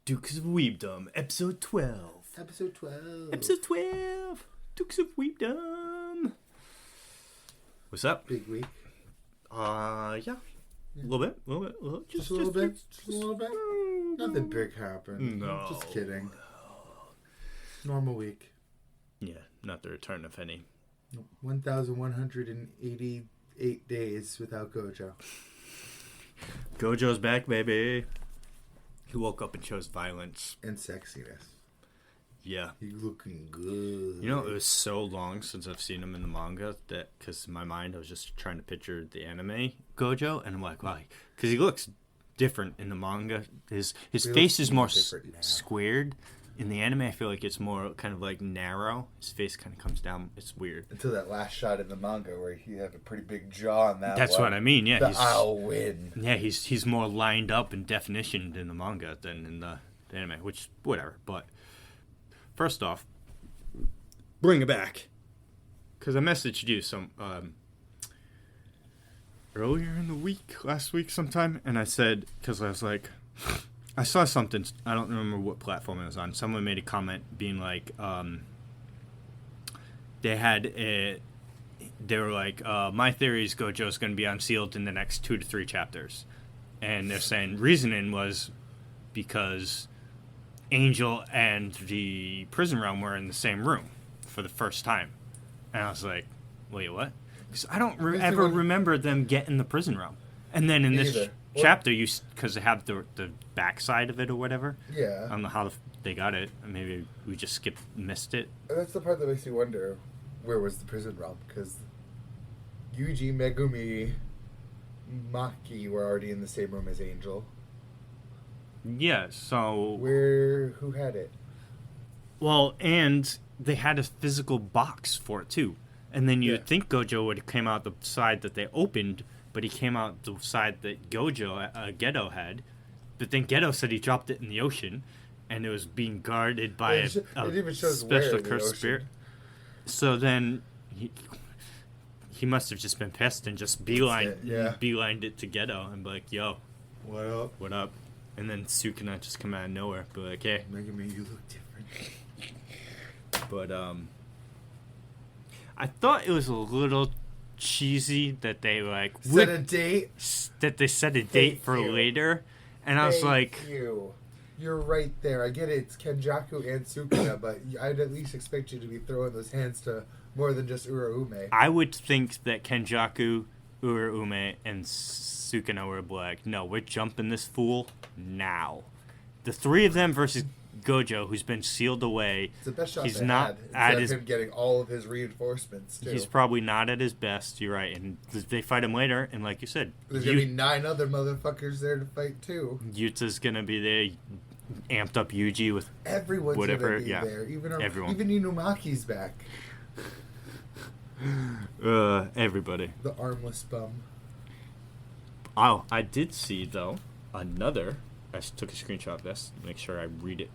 Dukes of Weebdom, episode 12. Episode 12. Episode 12. Dukes of Weebdom. What's up? Big week. Yeah. A little bit. Just a little bit. Nothing big happened. No. Just kidding. Normal week. Yeah, not the return of any. 1,188 days without Gojo. Gojo's back, baby. He woke up and chose violence. And sexiness. Yeah. He's looking good. You know, it was so long since I've seen him in the manga that, because in my mind I was just trying to picture the anime Gojo, and I'm like, why? Because he looks different in the manga. His face is more squared. In the anime, I feel like it's more kind of like narrow. His face kind of comes down. It's weird. Until that last shot in the manga where he had a pretty big jaw on that. That's what I mean. Yeah, I'll win. Yeah, he's more lined up and definitioned in the manga than in the anime, which whatever. But first off, bring it back, because I messaged you some earlier in the week, last week sometime, and I said, because I was like, I saw something, I don't remember what platform it was on. Someone made a comment being like, they were like, my theory is Gojo's going to be unsealed in the next 2 to 3 chapters. And they're saying reasoning was because Angel and the prison realm were in the same room for the first time. And I was like, wait, what? Because I don't ever remember them getting the prison realm. And then in this chapter, because they have the backside of it or whatever. Yeah. I don't know how they got it. Maybe we just missed it. And that's the part that makes me wonder, where was the prison realm? Because Yuji, Megumi, Maki were already in the same room as Angel. Yeah, so... Who had it? Well, and they had a physical box for it, too. And then you'd think Gojo would have came out the side that they opened, but he came out the side that Gedo had. But then Gedo said he dropped it in the ocean, and it was being guarded by a special cursed spirit. So then he must have just been pissed and just beelined it to Gedo and be like, yo, what up? And then Sukuna just come out of nowhere, be like, hey. Megumi, you look different. But, I thought it was a little cheesy that they, like... Set a date? That they set a date for later. And I was like... You're right there. I get it. It's Kenjaku and Sukuna, but I'd at least expect you to be throwing those hands to more than just Uraume. I would think that Kenjaku, Uraume, and Sukuna were like, no, we're jumping this fool now. The 3 of them versus Gojo, who's been sealed away. It's the best shot he's they not had, instead of him getting all of his reinforcements, too. He's probably not at his best, you're right. And they fight him later, and like you said... There's going to be 9 other motherfuckers there to fight, too. Yuta's going to be there, amped up Yuji with everyone's whatever. Gonna be there. Everyone. Even Inumaki's back. Everybody. The armless bum. Oh, I did see, though, another... I took a screenshot of this to make sure I read it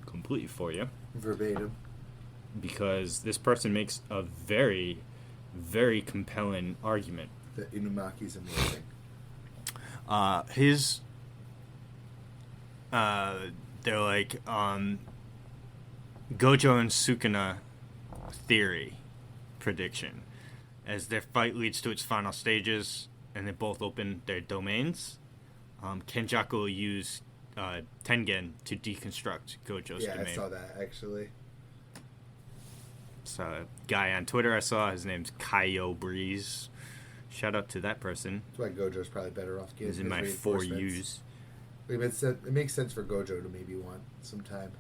completely for you. Verbatim. Because this person makes a very, very compelling argument. That Inumaki's amazing. They're like, Gojo and Sukuna theory prediction. As their fight leads to its final stages, and they both open their domains, Kenjaku will use Tengen to deconstruct Gojo's domain. Yeah, I saw that, actually. So, a guy on Twitter I saw, his name's Kaio Breeze. Shout out to that person. That's why Gojo's probably better off getting He's in my 4 U's. It makes sense for Gojo to maybe want some time.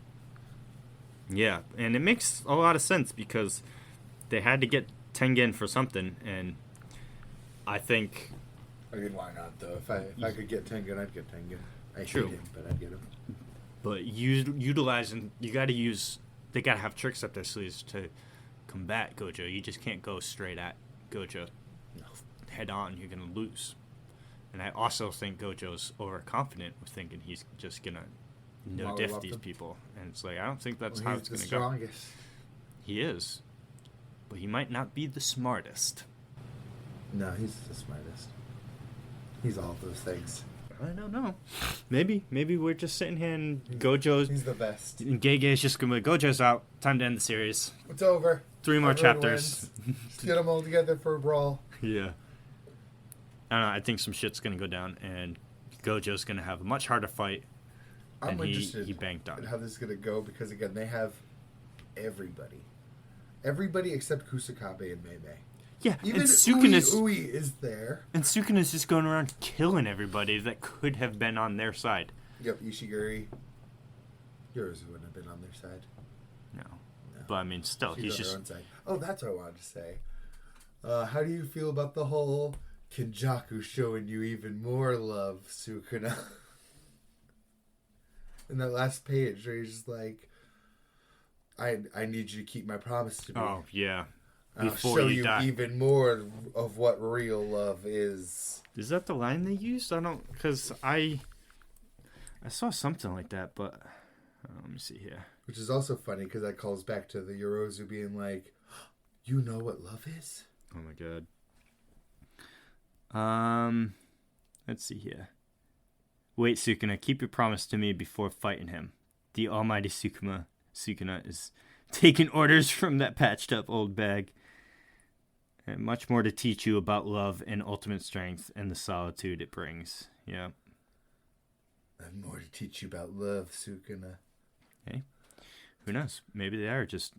Yeah, and it makes a lot of sense because they had to get Tengen for something, and I think... I mean, why not, though? If I could get Tengen, I'd get Tengen. I hate him, but I'd get him. But utilizing... They got to have tricks up their sleeves to combat Gojo. You just can't go straight at Gojo. Head on, you're going to lose. And I also think Gojo's overconfident with thinking he's just going to no-diff these people. And it's like, I don't think that's how it's going to go. He's the strongest. He is. But he might not be the smartest. No, he's the smartest. He's all of those things. I don't know. Maybe we're just sitting here and Gojo's... He's the best. And Gege's just going to be like, Gojo's out. Time to end the series. It's over. 3 more chapters. Let's get them all together for a brawl. Yeah. I don't know. I think some shit's going to go down, and Gojo's going to have a much harder fight than he banked on. And how this is going to go, because, again, they have everybody. Everybody except Kusakabe and Mei Mei. Yeah, even Sukuna's... Ui is there. And Sukuna's just going around killing everybody that could have been on their side. Yep, Ishiguri. Yours wouldn't have been on their side. No. But, I mean, still, he's just... on their own side. Oh, that's what I wanted to say. How do you feel about the whole Kenjaku showing you even more love, Sukuna? In that last page where he's just like, I need you to keep my promise to me. Oh, yeah. I'll show you even more of what real love is. Is that the line they used? I don't... Because I saw something like that, but... let me see here. Which is also funny, because that calls back to the Yorozu being like, you know what love is? Oh my god. Let's see here. Wait, Sukuna, keep your promise to me before fighting him. The almighty Sukuna is taking orders from that patched up old bag. And much more to teach you about love and ultimate strength and the solitude it brings. Yeah. I have more to teach you about love, Sukuna. Hey, who knows? Maybe they are just...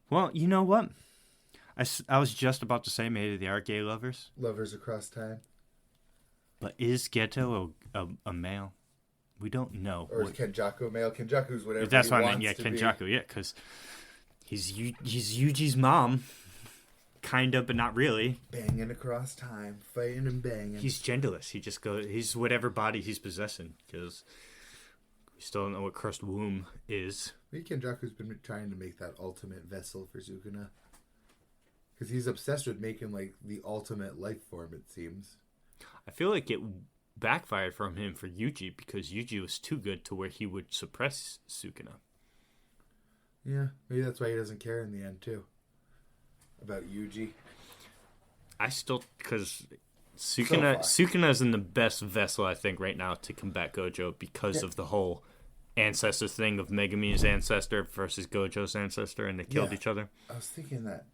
Well, you know what? I was just about to say maybe they are gay lovers. Lovers across time. But is Geto a male? We don't know. Or is Kenjaku a male? Kenjaku's whatever that's he what wants I mean. Yeah, to Kenjaku. be. Yeah, because he's Yuji's mom. Kind of, but not really. Banging across time. Fighting and banging. He's genderless. He just goes... He's whatever body he's possessing. Because we still don't know what cursed womb is. Maybe Kenjaku's been trying to make that ultimate vessel for Sukuna. Because he's obsessed with making, like, the ultimate life form, it seems. I feel like it backfired from him for Yuji, because Yuji was too good to where he would suppress Sukuna. Yeah, maybe that's why he doesn't care in the end, too. About Yuji. I still... Because Sukuna's in the best vessel, I think, right now to combat Gojo because of the whole ancestor thing of Megumi's ancestor versus Gojo's ancestor, and they killed each other. I was thinking that...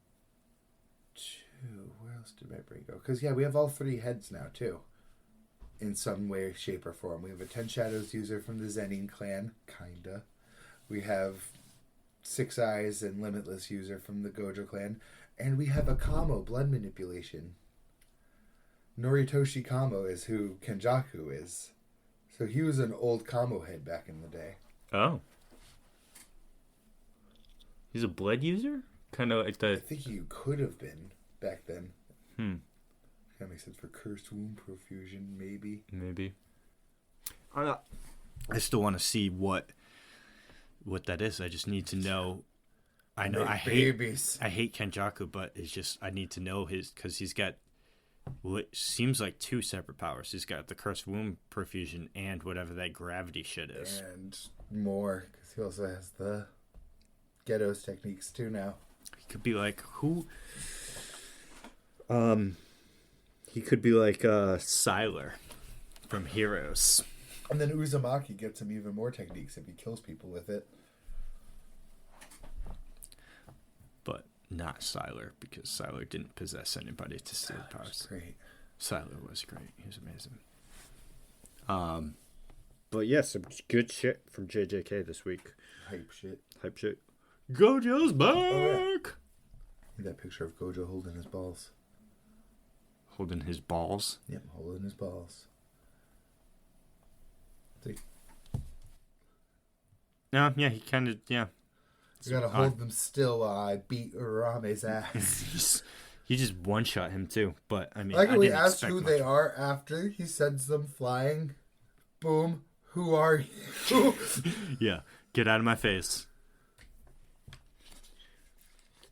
Where else did my brain go? Because, we have all 3 heads now, too. In some way, shape, or form. We have a 10 Shadows user from the Zenin clan, kinda. We have 6 Eyes and Limitless user from the Gojo clan. And we have a Kamo, blood manipulation. Noritoshi Kamo is who Kenjaku is. So he was an old Kamo head back in the day. Oh. He's a blood user? Kind of like the... I think he could have been back then. That makes sense for cursed womb profusion, maybe. Maybe. I still want to see what that is. I just need to know. I know I hate Kenjaku, but it's just I need to know his, because he's got what seems like 2 separate powers. He's got the cursed womb profusion and whatever that gravity shit is, and more, because he also has the Ghetto's techniques too now. He could be like who? He could be like Sylar from Heroes. And then Uzumaki gets him even more techniques if he kills people with it. But not Sylar, because Sylar didn't possess anybody to steal powers. Great. Sylar was great. He was amazing. But yeah, some good shit from JJK this week. Hype shit. Gojo's back! Oh, yeah. That picture of Gojo holding his balls. Holding his balls? Yep, holding his balls. See? No, yeah, he kind of, yeah. You gotta hold them still while I beat Urame's ass. He just one-shot him, too. But, I mean, like I we didn't asked who much. they are after he sends them flying. Boom. Who are you? Yeah, get out of my face.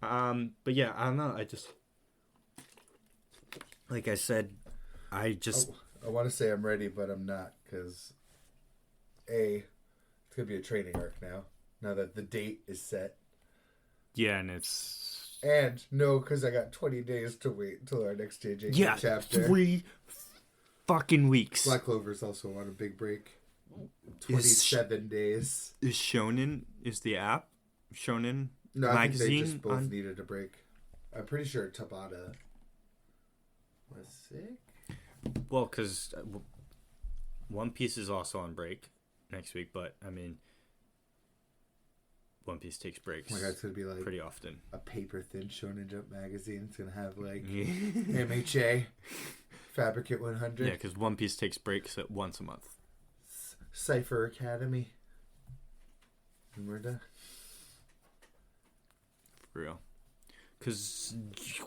But yeah, I don't know. I just, like I said, I want to say I'm ready, but I'm not, because it's gonna be a training arc now that the date is set. Yeah, and no, because I got 20 days to wait until our next JJ chapter. fucking weeks. Black Clover's also on a big break. 27 days. Is Shonen, is the app Shonen No, I magazine think they just both needed a break. I'm pretty sure Tabata was sick. Well, because One Piece is also on break next week, but I mean, One Piece takes breaks. Oh my God, it's gonna be like pretty often. A paper thin Shonen Jump magazine. It's gonna have like MHA, Fabricate 100. Yeah, because One Piece takes breaks at once a month. Cypher Academy. And we're done. For real. Because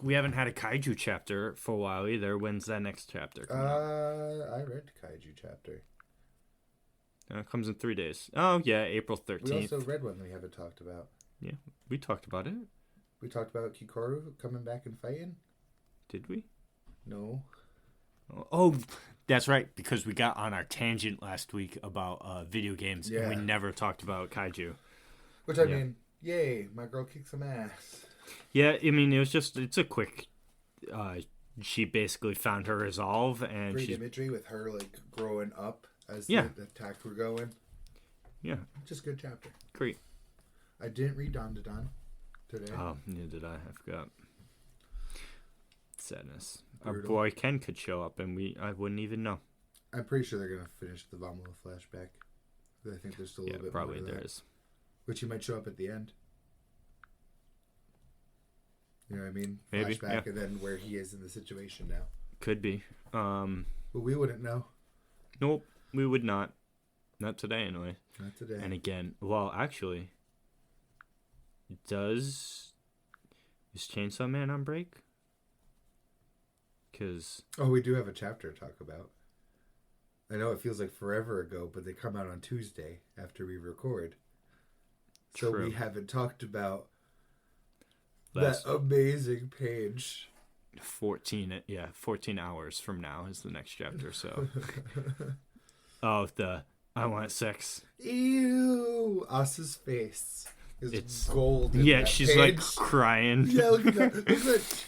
we haven't had a kaiju chapter for a while either. When's that next chapter coming out? I read kaiju chapter. It comes in 3 days. Oh, yeah, April 13th. We also read one we haven't talked about. Yeah, we talked about it. We talked about Kikoru coming back and fighting. Did we? No. Oh, that's right, because we got on our tangent last week about video games, and we never talked about kaiju. Which, I mean, yay, my girl kicked some ass. Yeah, I mean, it's a quick, she basically found her resolve, and great imagery with her, like, growing up as the attacks were going. Yeah. Just a good chapter. Great. I didn't read Dawn to Dawn today. Oh, neither did I forgot. Sadness. Brutal. Our boy Ken could show up, and I wouldn't even know. I'm pretty sure they're going to finish the Vomalo flashback. I think there's still a little bit probably more there that. Is. Which he might show up at the end. You know what I mean? Maybe, flashback, and then where he is in the situation now. Could be. But we wouldn't know. Nope, we would not. Not today, anyway. Not today. And again, well, actually, is Chainsaw Man on break? We do have a chapter to talk about. I know it feels like forever ago, but they come out on Tuesday after we record. So we haven't talked about that amazing page. 14 hours from now is the next chapter, so. I want sex. Ew! Asa's face is gold. Yeah, she's page. Like crying. Yeah, look at that. Look at that.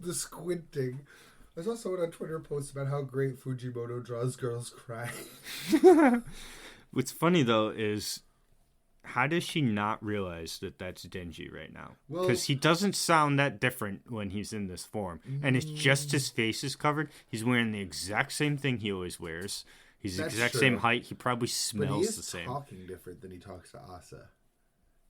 The squinting. I saw someone on Twitter post about how great Fujimoto draws girls crying. What's funny though is, how does she not realize that that's Denji right now? Because he doesn't sound that different when he's in this form, and it's just his face is covered. He's wearing the exact same thing he always wears. He's the exact same height. He probably smells the same. But he is talking different than he talks to Asa.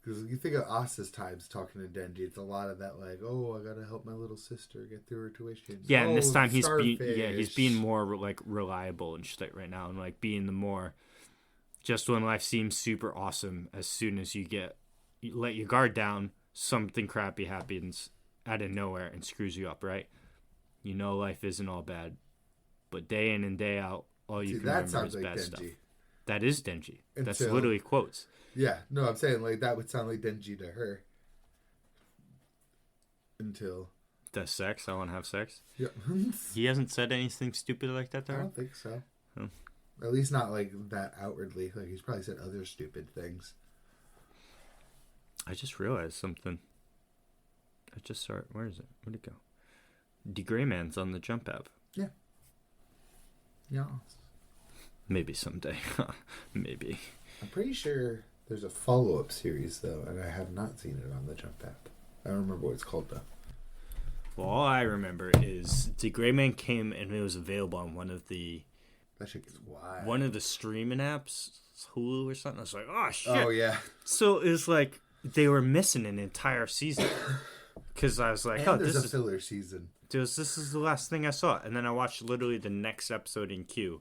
Because you think of Asa's times talking to Denji, it's a lot of that, like, oh, I gotta help my little sister get through her tuition. Yeah, and this time he's being more like reliable and shit right now, and like being the more, just when life seems super awesome, as soon as you let your guard down, something crappy happens out of nowhere and screws you up, right? You know life isn't all bad, but day in and day out, all you can remember is bad stuff. That is Denji. That's literally quotes. Yeah, no, I'm saying like that would sound like Denji to her. Until the sex, I want to have sex. Yeah, he hasn't said anything stupid like that to her. I don't think so. At least not like that outwardly. Like he's probably said other stupid things. I just realized something. Where is it? Where'd it go? The Gray Man's on the Jump app. Yeah. Yeah. Maybe someday. Maybe. I'm pretty sure there's a follow-up series, though, and I have not seen it on the Jump app. I don't remember what it's called, though. Well, all I remember is the Gray Man came and it was available on one of the... That shit gets wild. One of the streaming apps, Hulu or something. I was like, oh, shit. Oh, yeah. So it's like they were missing an entire season. Because I was like, this is a filler season. This is the last thing I saw. And then I watched literally the next episode in queue.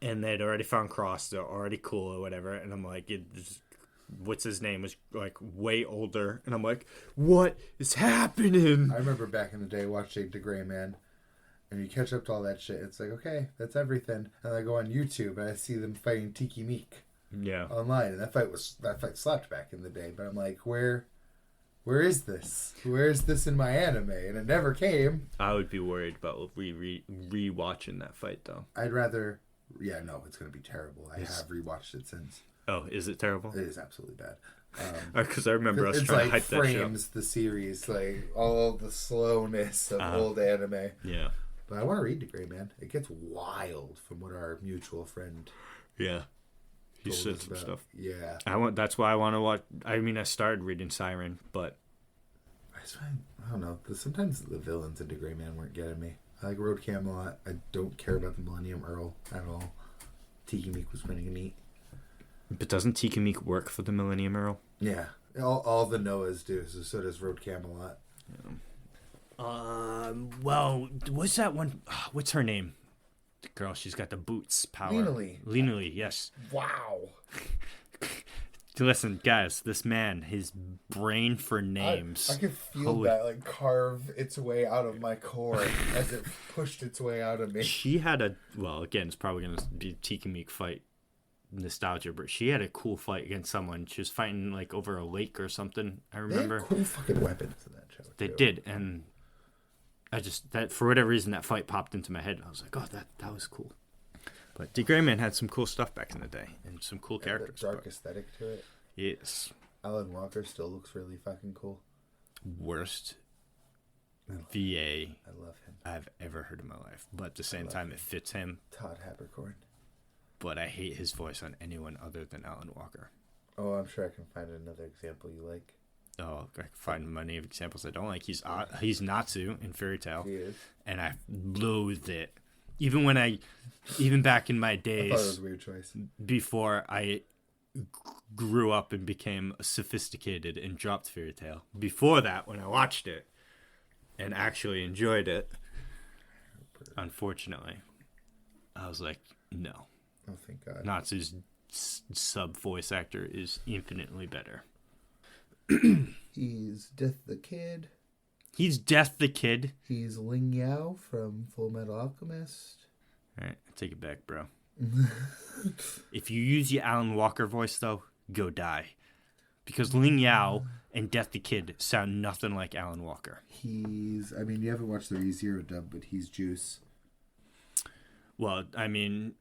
And they'd already found Cross. They're already cool or whatever. And I'm like, what's his name? Was like way older. And I'm like, what is happening? I remember back in the day watching The Gray Man. And you catch up to all that shit. It's like, okay, that's everything. And I go on YouTube and I see them fighting Tiki Meek. Yeah. Online. And that fight slapped back in the day. But I'm like, where is this? Where is this in my anime? And it never came. I would be worried about re-watching that fight, though. I'd rather... Yeah, no, it's going to be terrible. I have rewatched it since. Oh, is it terrible? It is absolutely bad. Because I remember us trying to hype that show. It frames the series, like, all the slowness of old anime. Yeah. But I want to read The Gray Man. It gets wild from what our mutual friend. Yeah. He said some stuff. Yeah. That's why I want to watch. I mean, I started reading Siren, but I don't know. Sometimes the villains in The Gray Man weren't getting me. I like Road Camelot. I don't care about the Millennium Earl at all. Tiki Meek was pretty neat. But doesn't Tiki Meek work for the Millennium Earl? Yeah. All the Noahs do, so does Road Camelot. Yeah. Well, what's that one? What's her name? The girl, she's got the boots power. Lena Lee, yes. Wow. Listen, guys, this man, his brain for names. I can feel that like carve its way out of my core as it pushed its way out of me. She had again, it's probably going to be Tiki Meek fight nostalgia, but she had a cool fight against someone. She was fighting like over a lake or something. I remember. They had cool fucking weapons in that show. They did, and that for whatever reason that fight popped into my head. I was like, oh, that was cool. But The Gray Man had some cool stuff back in the day and some cool characters. Dark aesthetic to it. Yes. Alan Walker still looks really fucking cool. Worst VA I love him. I've ever heard in my life, but at the same time, it fits him. Todd Habercorn. But I hate his voice on anyone other than Alan Walker. Oh, I'm sure I can find another example you like. Oh, I can find many of examples I don't like. He's Natsu in Fairy Tail, He is. and I loathed it. Even back in my days, I thought it was a weird choice. Before I grew up and became sophisticated and dropped Fairy Tail. Before that, when I watched it and actually enjoyed it, unfortunately, I was like, no. Oh, thank God. Natsu's sub voice actor is infinitely better. He's Death the Kid. He's Death the Kid. He's Ling Yao from Full Metal Alchemist. All right, I take it back, bro. If you use your Alan Walker voice, though, go die. Because Ling Yao and Death the Kid sound nothing like Alan Walker. You haven't watched the ReZero dub, but he's Juice. Well, I mean,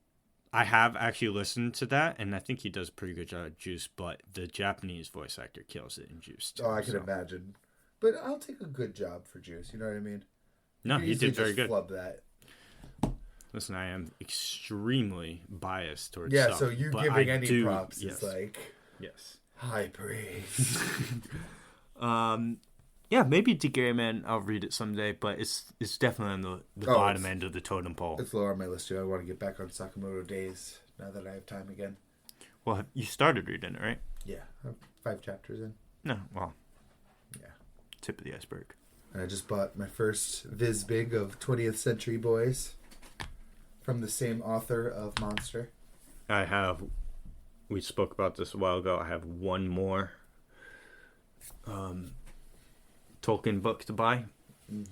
I have actually listened to that, and I think he does a pretty good job at Juice, but the Japanese voice actor kills it in Juice, too. Oh, I can imagine. But I'll take a good job for Juice, you know what I mean? No, he did very good. Flub that. Listen, I am extremely biased towards Yeah, stuff, so you giving any props is like... Yes. High praise. Yeah, maybe The Gray Man, I'll read it someday, but it's definitely on the bottom end of the totem pole. It's lower on my list, too. I want to get back on Sakamoto Days now that I have time again. Well, you started reading it, right? Yeah, I'm 5 chapters in. No, well, yeah. Tip of the iceberg. And I just bought my first Viz Big of 20th Century Boys from the same author of Monster. We spoke about this a while ago. I have one more Tolkien book to buy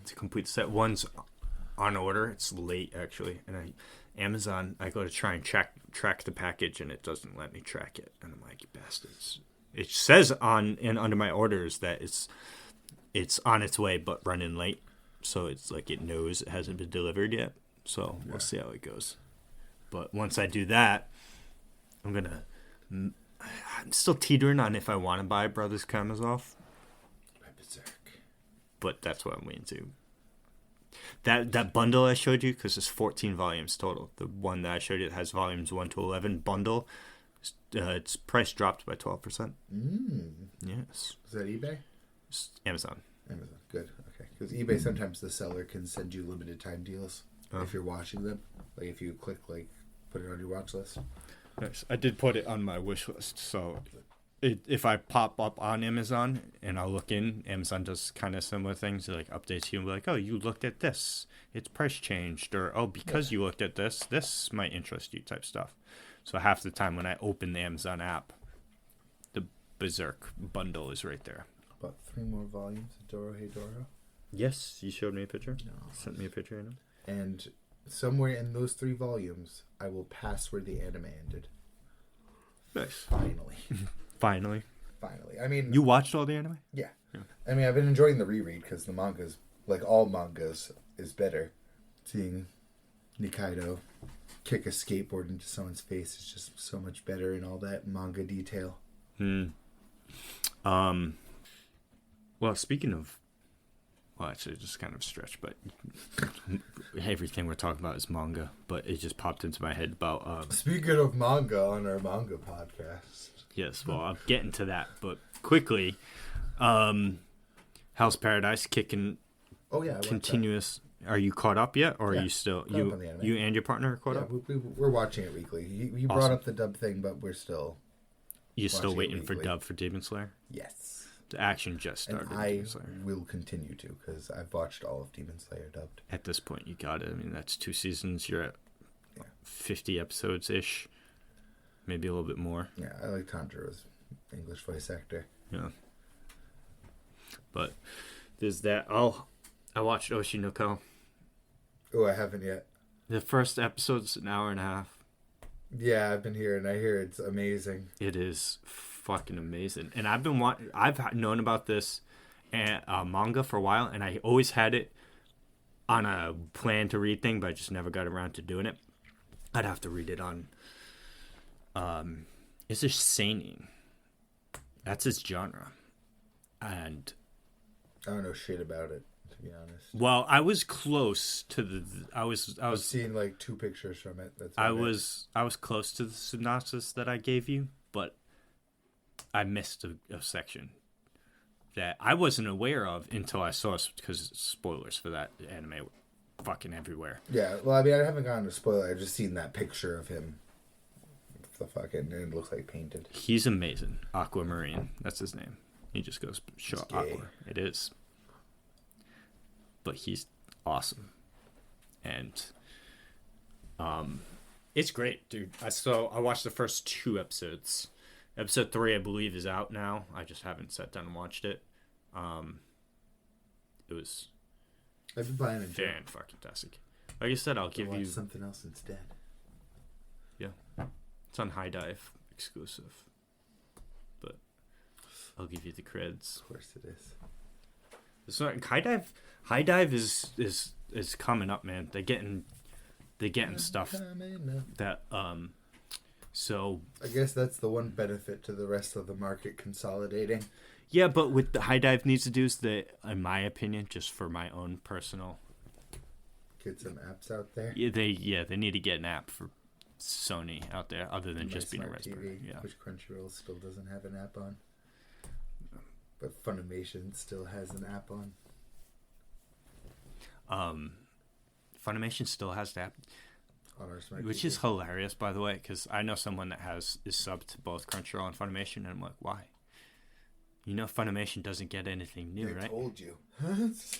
to complete the set. One's on order. It's late, actually. And Amazon, I go to try and track the package, and it doesn't let me track it. And I'm like, you bastards. It says under my orders that it's on its way, but running late. So it's like it knows it hasn't been delivered yet. So we'll see how it goes. But once I do that, I'm still teetering on if I want to buy Brothers Karamazov. But that's what I'm waiting to. That bundle I showed you, because it's 14 volumes total. The one that I showed you that has volumes 1 to 11 bundle, its price dropped by 12%. Yes. Is that eBay? It's Amazon. Amazon. Good. Okay. Because eBay, sometimes the seller can send you limited time deals if you're watching them. Like if you click, put it on your watch list. Nice. I did put it on my wish list, so if I pop up on Amazon and I'll look in, Amazon does kind of similar things. It updates you and be like, oh, you looked at this, its price changed, or oh, because you looked at this might interest you type stuff. So half the time when I open the Amazon app, the Berserk bundle is right there. About 3 more volumes of Doro Hey Doro. Yes, you showed me a picture. No. Sent me a picture. And somewhere in those 3 volumes, I will pass where the anime ended. Nice. Finally. I mean... You watched all the anime? Yeah. I mean, I've been enjoying the reread because the mangas, like all mangas, is better. Seeing Nikaido kick a skateboard into someone's face is just so much better in all that manga detail. Well, speaking of Well, actually, just kind of a stretch, but everything we're talking about is manga. But it just popped into my head about. Speaking of manga on our manga podcast. Yes, well, I'm getting to that, but quickly, Hell's Paradise kicking. Oh yeah, continuous. Are you caught up yet, or are you still you and your partner are caught up? We're watching it weekly. He brought up the dub thing, but we're still. You're still waiting for dub for Demon Slayer? Yes. The action just started. And I will continue to, because I've watched all of Demon Slayer dubbed. At this point, you got it. I mean, that's 2 seasons. You're at 50 episodes ish, maybe a little bit more. Yeah, I like Tanjiro's English voice actor. Yeah. But there's that. Oh, I watched Oshi no Ko. Oh, I haven't yet. The first episode's an hour and a half. Yeah, I've been hearing. I hear it's amazing. It is fucking amazing. And I've known about this manga for a while, and I always had it on a plan to read thing, but I just never got around to doing it. I'd have to read it on. It's a seinen. That's his genre, and I don't know shit about it, to be honest. Well, I was close to the. I've seen like 2 pictures from it. I was close to the synopsis that I gave you, but I missed a section that I wasn't aware of until I saw, because spoilers for that anime were fucking everywhere. Yeah, well, I mean, I haven't gotten to spoiler. I've just seen that picture of him. The fucking, and it looks like painted. He's amazing. Aquamarine, that's his name. He just goes Aqua. It is. But he's awesome. And it's great, dude. I watched the first 2 episodes. Episode 3, I believe, is out now. I just haven't sat down and watched it. It was I've been buying it. Fan-fucking-tastic. Like I said, I'll give you something else instead. Yeah. It's on High Dive exclusive. But I'll give you the creds. Of course it is. It's not High Dive is coming up, man. They're getting stuff that so I guess that's the one benefit to the rest of the market consolidating. Yeah, but what the High Dive needs to do is in my opinion, just for my own personal, get some apps out there. Yeah, they need to get an app for Sony out there other than just being a Raspberry. TV, which Crunchyroll still doesn't have an app on, but Funimation still has an app on. Funimation still has the app on our smart which TV. Is hilarious, by the way, because I know someone that is subbed to both Crunchyroll and Funimation, and I'm like, why? You know, Funimation doesn't get anything new, right? I told you.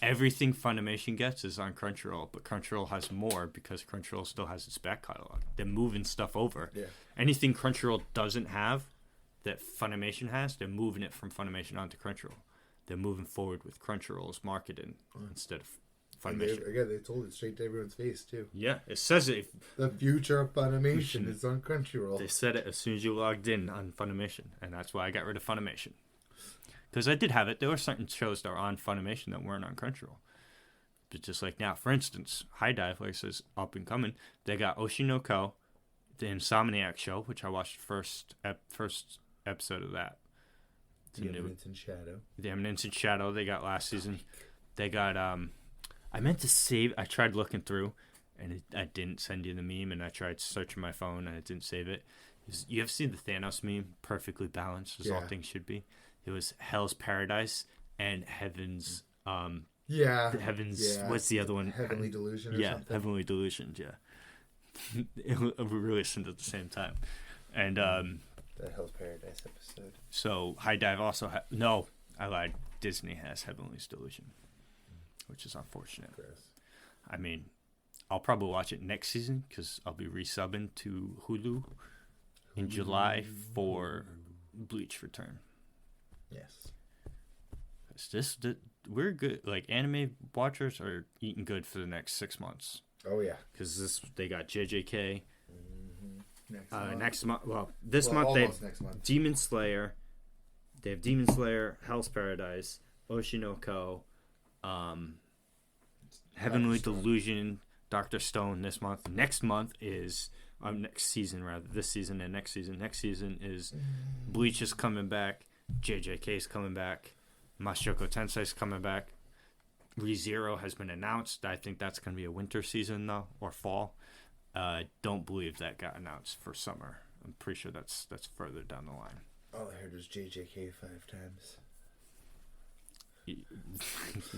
Everything Funimation gets is on Crunchyroll, but Crunchyroll has more because Crunchyroll still has its back catalog. They're moving stuff over. Yeah. Anything Crunchyroll doesn't have that Funimation has, they're moving it from Funimation onto Crunchyroll. They're moving forward with Crunchyroll's marketing instead of Funimation. They told it straight to everyone's face, too. Yeah, it says it. The future of Funimation is on Crunchyroll. They said it as soon as you logged in on Funimation, and that's why I got rid of Funimation. Because I did have it. There were certain shows that were on Funimation that weren't on Crunchyroll. But just like now, for instance, High Dive, like I says, up and coming. They got Oshi no Ko, the Insomniac show, which I watched first episode of that. The Eminence in Shadow. The Eminence in Shadow they got last season. They got, I meant to save, I tried looking through, and I didn't send you the meme, and I tried searching my phone, and it didn't save it. You have seen the Thanos meme? Perfectly balanced, as all things should be. It was Hell's Paradise and Heaven's. Heaven's. Yeah. What's the other one? Heavenly Delusion. Or something. Heavenly Delusions. Yeah. We released at the same time, and the Hell's Paradise episode. So High Dive also no, I lied. Disney has Heavenly's Delusion, which is unfortunate. Gross. I mean, I'll probably watch it next season because I'll be resubbing to Hulu in July for Bleach Return. Yes. We're good. Like, anime watchers are eating good for the next 6 months. Oh yeah. Because they got JJK. Mm-hmm. Next month. Well, this month they have next month. Demon Slayer. They have Demon Slayer, Hell's Paradise, Oshi no Ko, Heavenly Delusion, Dr. Stone this month. Next month is next season rather. This season and next season. Next season is Bleach is coming back. JJK is coming back. Mashoko Tensei is coming back. ReZero has been announced. I think that's going to be a winter season, though, or fall. Don't believe that got announced for summer. I'm pretty sure that's further down the line. All I heard was JJK 5 times.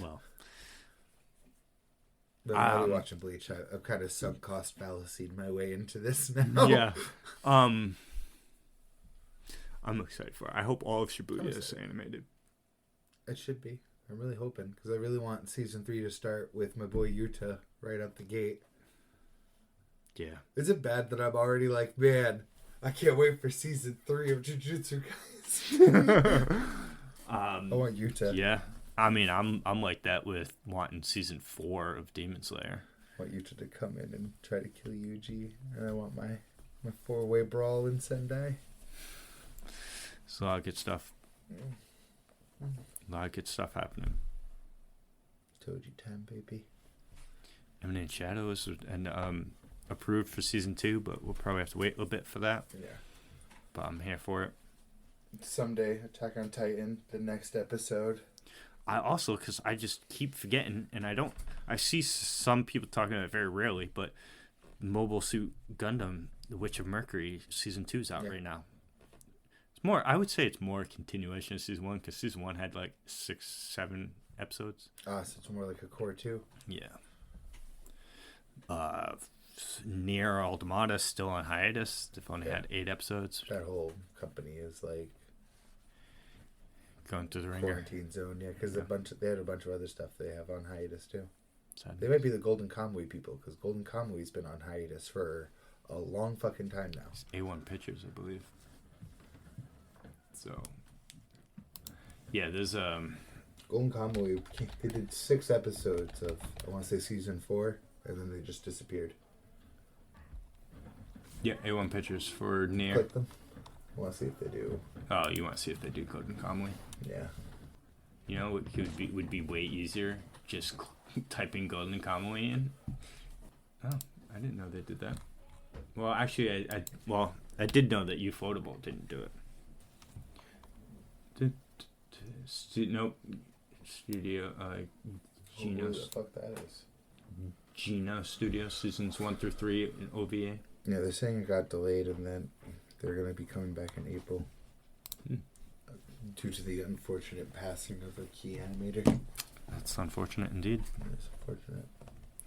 Well, But I'm already watching Bleach. I've kind of sunk cost fallacied my way into this now. Yeah. I'm excited for it. I hope all of Shibuya is animated. It should be. I'm really hoping, because I really want season 3 to start with my boy Yuta right out the gate. Yeah. Is it bad that I'm already like, man, I can't wait for season 3 of Jujutsu Kaisen? I want Yuta. Yeah. I mean, I'm like that with wanting season 4 of Demon Slayer. I want Yuta to come in and try to kill Yuji, and I want my 4-way brawl in Sendai. So a lot of good stuff. A lot of good stuff happening. Toji time, baby. Eminent Shadows and approved for season 2, but we'll probably have to wait a little bit for that. Yeah. But I'm here for it. Someday, Attack on Titan, the next episode. I also, because I just keep forgetting, and I see some people talking about it very rarely, but Mobile Suit Gundam, The Witch of Mercury, season 2 is out right now. It's more, I would say it's more a continuation of season 1, because season 1 had like 6-7 episodes. So it's more like a core 2. Yeah. Nier Automata still on hiatus. They've only had 8 episodes. That whole company is like going through the ringer. Quarantine zone, because they had a bunch of other stuff they have on hiatus too. Sad. They might be the Golden Kamuy people, because Golden Kamuy's been on hiatus for a long fucking time now. It's A1 Pictures, I believe. So, yeah, there's Golden Kamuy. They did 6 episodes of, I want to say, season 4, and then they just disappeared. Yeah, A1 Pictures for Nier. Click them. I want to see if they do. Oh, you want to see if they do Golden Kamuy? Yeah. You know, it would be way easier just typing Golden Kamuy in. Oh, I didn't know they did that. Well, actually, I did know that Ufotable didn't do it. Nope. Studio, Gino. Who the fuck that is? Gino Studio, seasons 1 through 3 in OVA. Yeah, they're saying it got delayed, and then they're going to be coming back in April. Due to the unfortunate passing of a key animator. That's unfortunate indeed. It's unfortunate.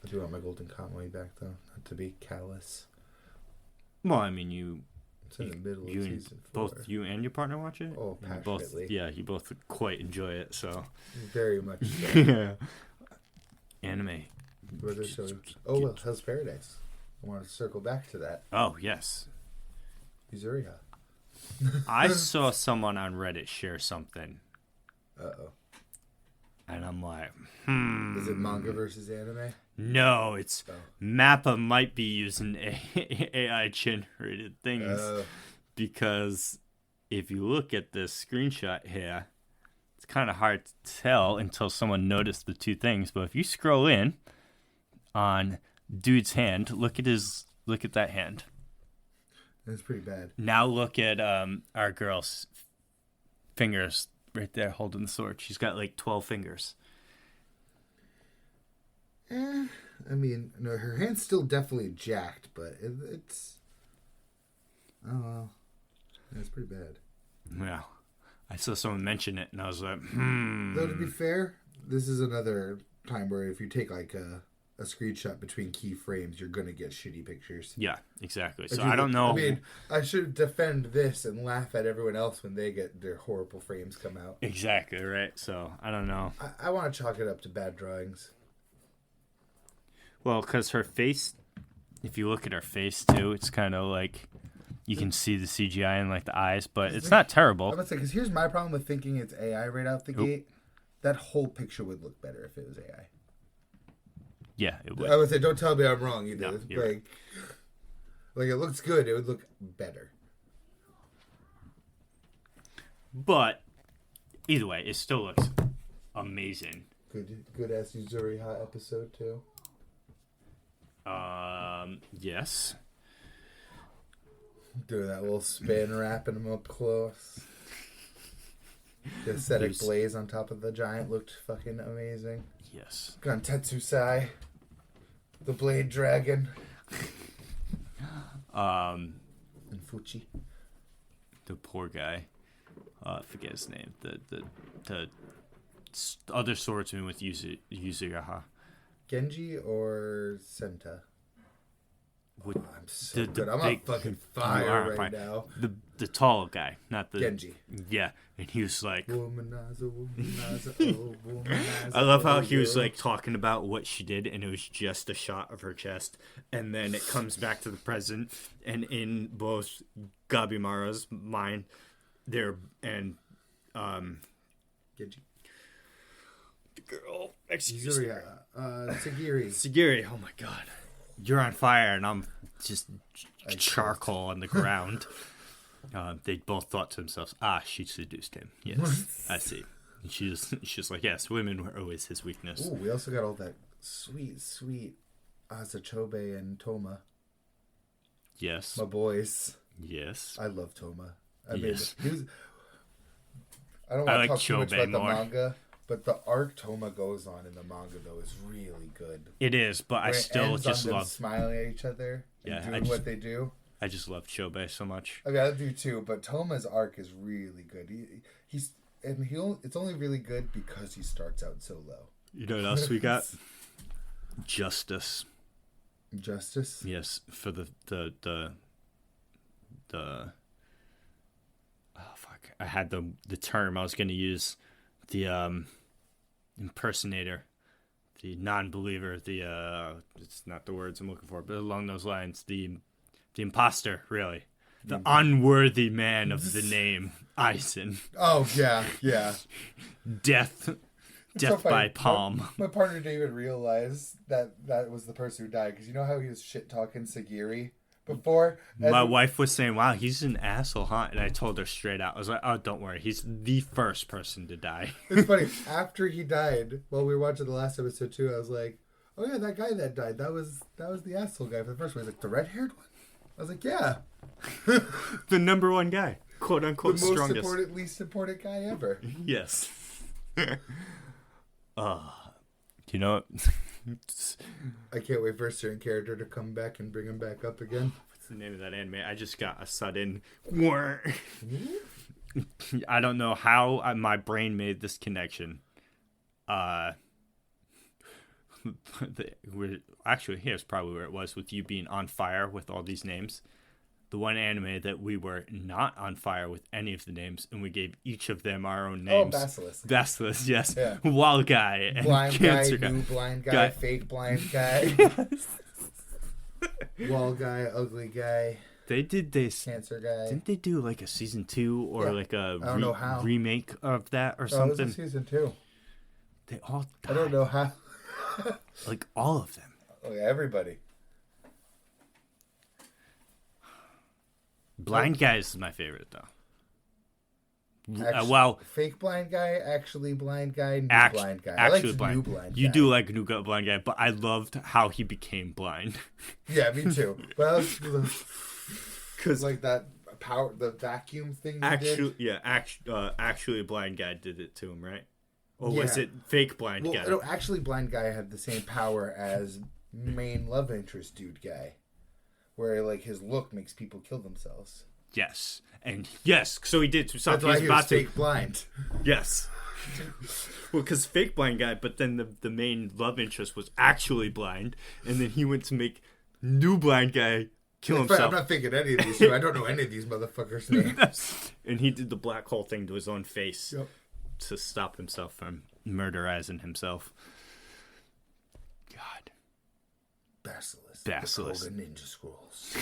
I do want my Golden Kamuy back, though. Not to be callous. Well, I mean, It's in the middle of season 4. both you and your partner watch it? Oh, passionately. You both would quite enjoy it, so. Very much so. Yeah. Anime. What are they showing? Oh, well, Hell's Paradise. I want to circle back to that. Oh, yes. Yuzuriha. I saw someone on Reddit share something. Uh-oh. And I'm like, Is it manga versus anime? No, it's Mappa might be using AI generated things. Because if you look at this screenshot here, it's kind of hard to tell until someone noticed the two things. But if you scroll in on dude's hand, look at that hand. That's pretty bad. Now look at our girl's fingers right there holding the sword. She's got like 12 fingers. I mean, no, her hand's still definitely jacked, but it's... Oh, well. That's pretty bad. Yeah. I saw someone mention it, and I was like, Though, to be fair, this is another time where if you take like a screenshot between key frames, you're going to get shitty pictures. Yeah, exactly. So I don't know. I mean, I should defend this and laugh at everyone else when they get their horrible frames come out. Exactly, right? So I don't know. I want to chalk it up to bad drawings. Well, because her face, if you look at her face too, it's kind of like you can see the CGI in like the eyes, but it's not terrible. I'm going to say, because here's my problem with thinking it's AI right out the gate. That whole picture would look better if it was AI. Yeah, it would. I would say, don't tell me I'm wrong either. No, you're right. Like it looks good. It would look better. But either way, it still looks amazing. Good ass Yuzuriha episode too. Yes. Doing that little spin, wrapping him up close. The aesthetic blaze on top of the giant looked fucking amazing. Yes. Gantetsu Sai. The Blade Dragon. And Fuchi. The poor guy. I forget his name. The other swordsman with Yuzuriha. Genji or Senta? With I'm so good. I'm on fucking fire right now. The tall guy, not the Genji. Yeah, and he was like, Womanizer, womanizer, I love how he was like talking about what she did, and it was just a shot of her chest, and then it comes back to the present, and in both Gabimaru's mind, there and Genji. The girl, excuse me, Sagiri. Oh my god, you're on fire, and I'm just charcoal on the ground. They both thought to themselves, she seduced him. Yes, I see. And she's like, yes, women were always his weakness. Ooh, we also got all that sweet Azachobe and Toma. Yes. My boys. Yes. I love Toma. I yes. I don't want to talk too much about more. the manga, but the arc Toma goes on in the manga, though, is really good. It is, but I still just love love smiling at each other and doing what they do. I just love Chobe so much. I mean, I do too, but Toma's arc is really good. It's only really good because he starts out so low. You know what else we got? Justice. Justice? Yes, for the oh fuck. I had the term I was going to use. The impersonator, the non-believer, it's not the words I'm looking for, but along those lines, the imposter, really. The unworthy man of the name, Aizen. Oh, yeah. Death by palm. My partner David realized that was the person who died, because you know how he was shit-talking Sagiri before? My wife was saying, wow, he's an asshole, huh? And I told her straight out. I was like, oh, don't worry. He's the first person to die. It's funny. After he died, while we were watching the last episode too, I was like, oh yeah, that guy that died, that was the asshole guy for the first one. He's like, the red-haired one? I was like, yeah. The number one guy. Quote unquote the most strongest. least important guy ever. Yes. You know what? I can't wait for a certain character to come back and bring him back up again. What's the name of that anime? I just got a sudden... I don't know how my brain made this connection. Actually, here's probably where it was, with you being on fire with all these names. The one anime that we were not on fire with any of the names, and we gave each of them our own names. Oh, Basilisk. Basilisk, yes. Yeah. Wild guy. And blind cancer guy, new blind guy, fake blind guy. Wall guy, ugly guy. They did this. Cancer guy. Didn't they do like a season 2 or like a I don't know how. remake of that or something? It was a season 2. They all died. I don't know how. Like all of them. Oh, yeah, everybody. Blind Guys is my favorite, though. Fake blind guy, actually blind guy, new blind guy. Actually I like new blind guy. You do like new blind guy, but I loved how he became blind. Yeah, me too. Well, because like that power, the vacuum thing. Actually a blind guy did it to him, right? Or was it fake blind guy? No, actually, blind guy had the same power as main love interest dude guy, where like his look makes people kill themselves. Yes, and yes, so he did something. That's why he was fake blind. Yes. Well, because fake blind guy, but then the main love interest was actually blind, and then he went to make new blind guy kill himself. I'm not thinking any of these two. I don't know any of these motherfuckers' names. And he did the black hole thing to his own face. Yep. To stop himself from murderizing himself. God. Basilisk. The Golden Ninja Scrolls.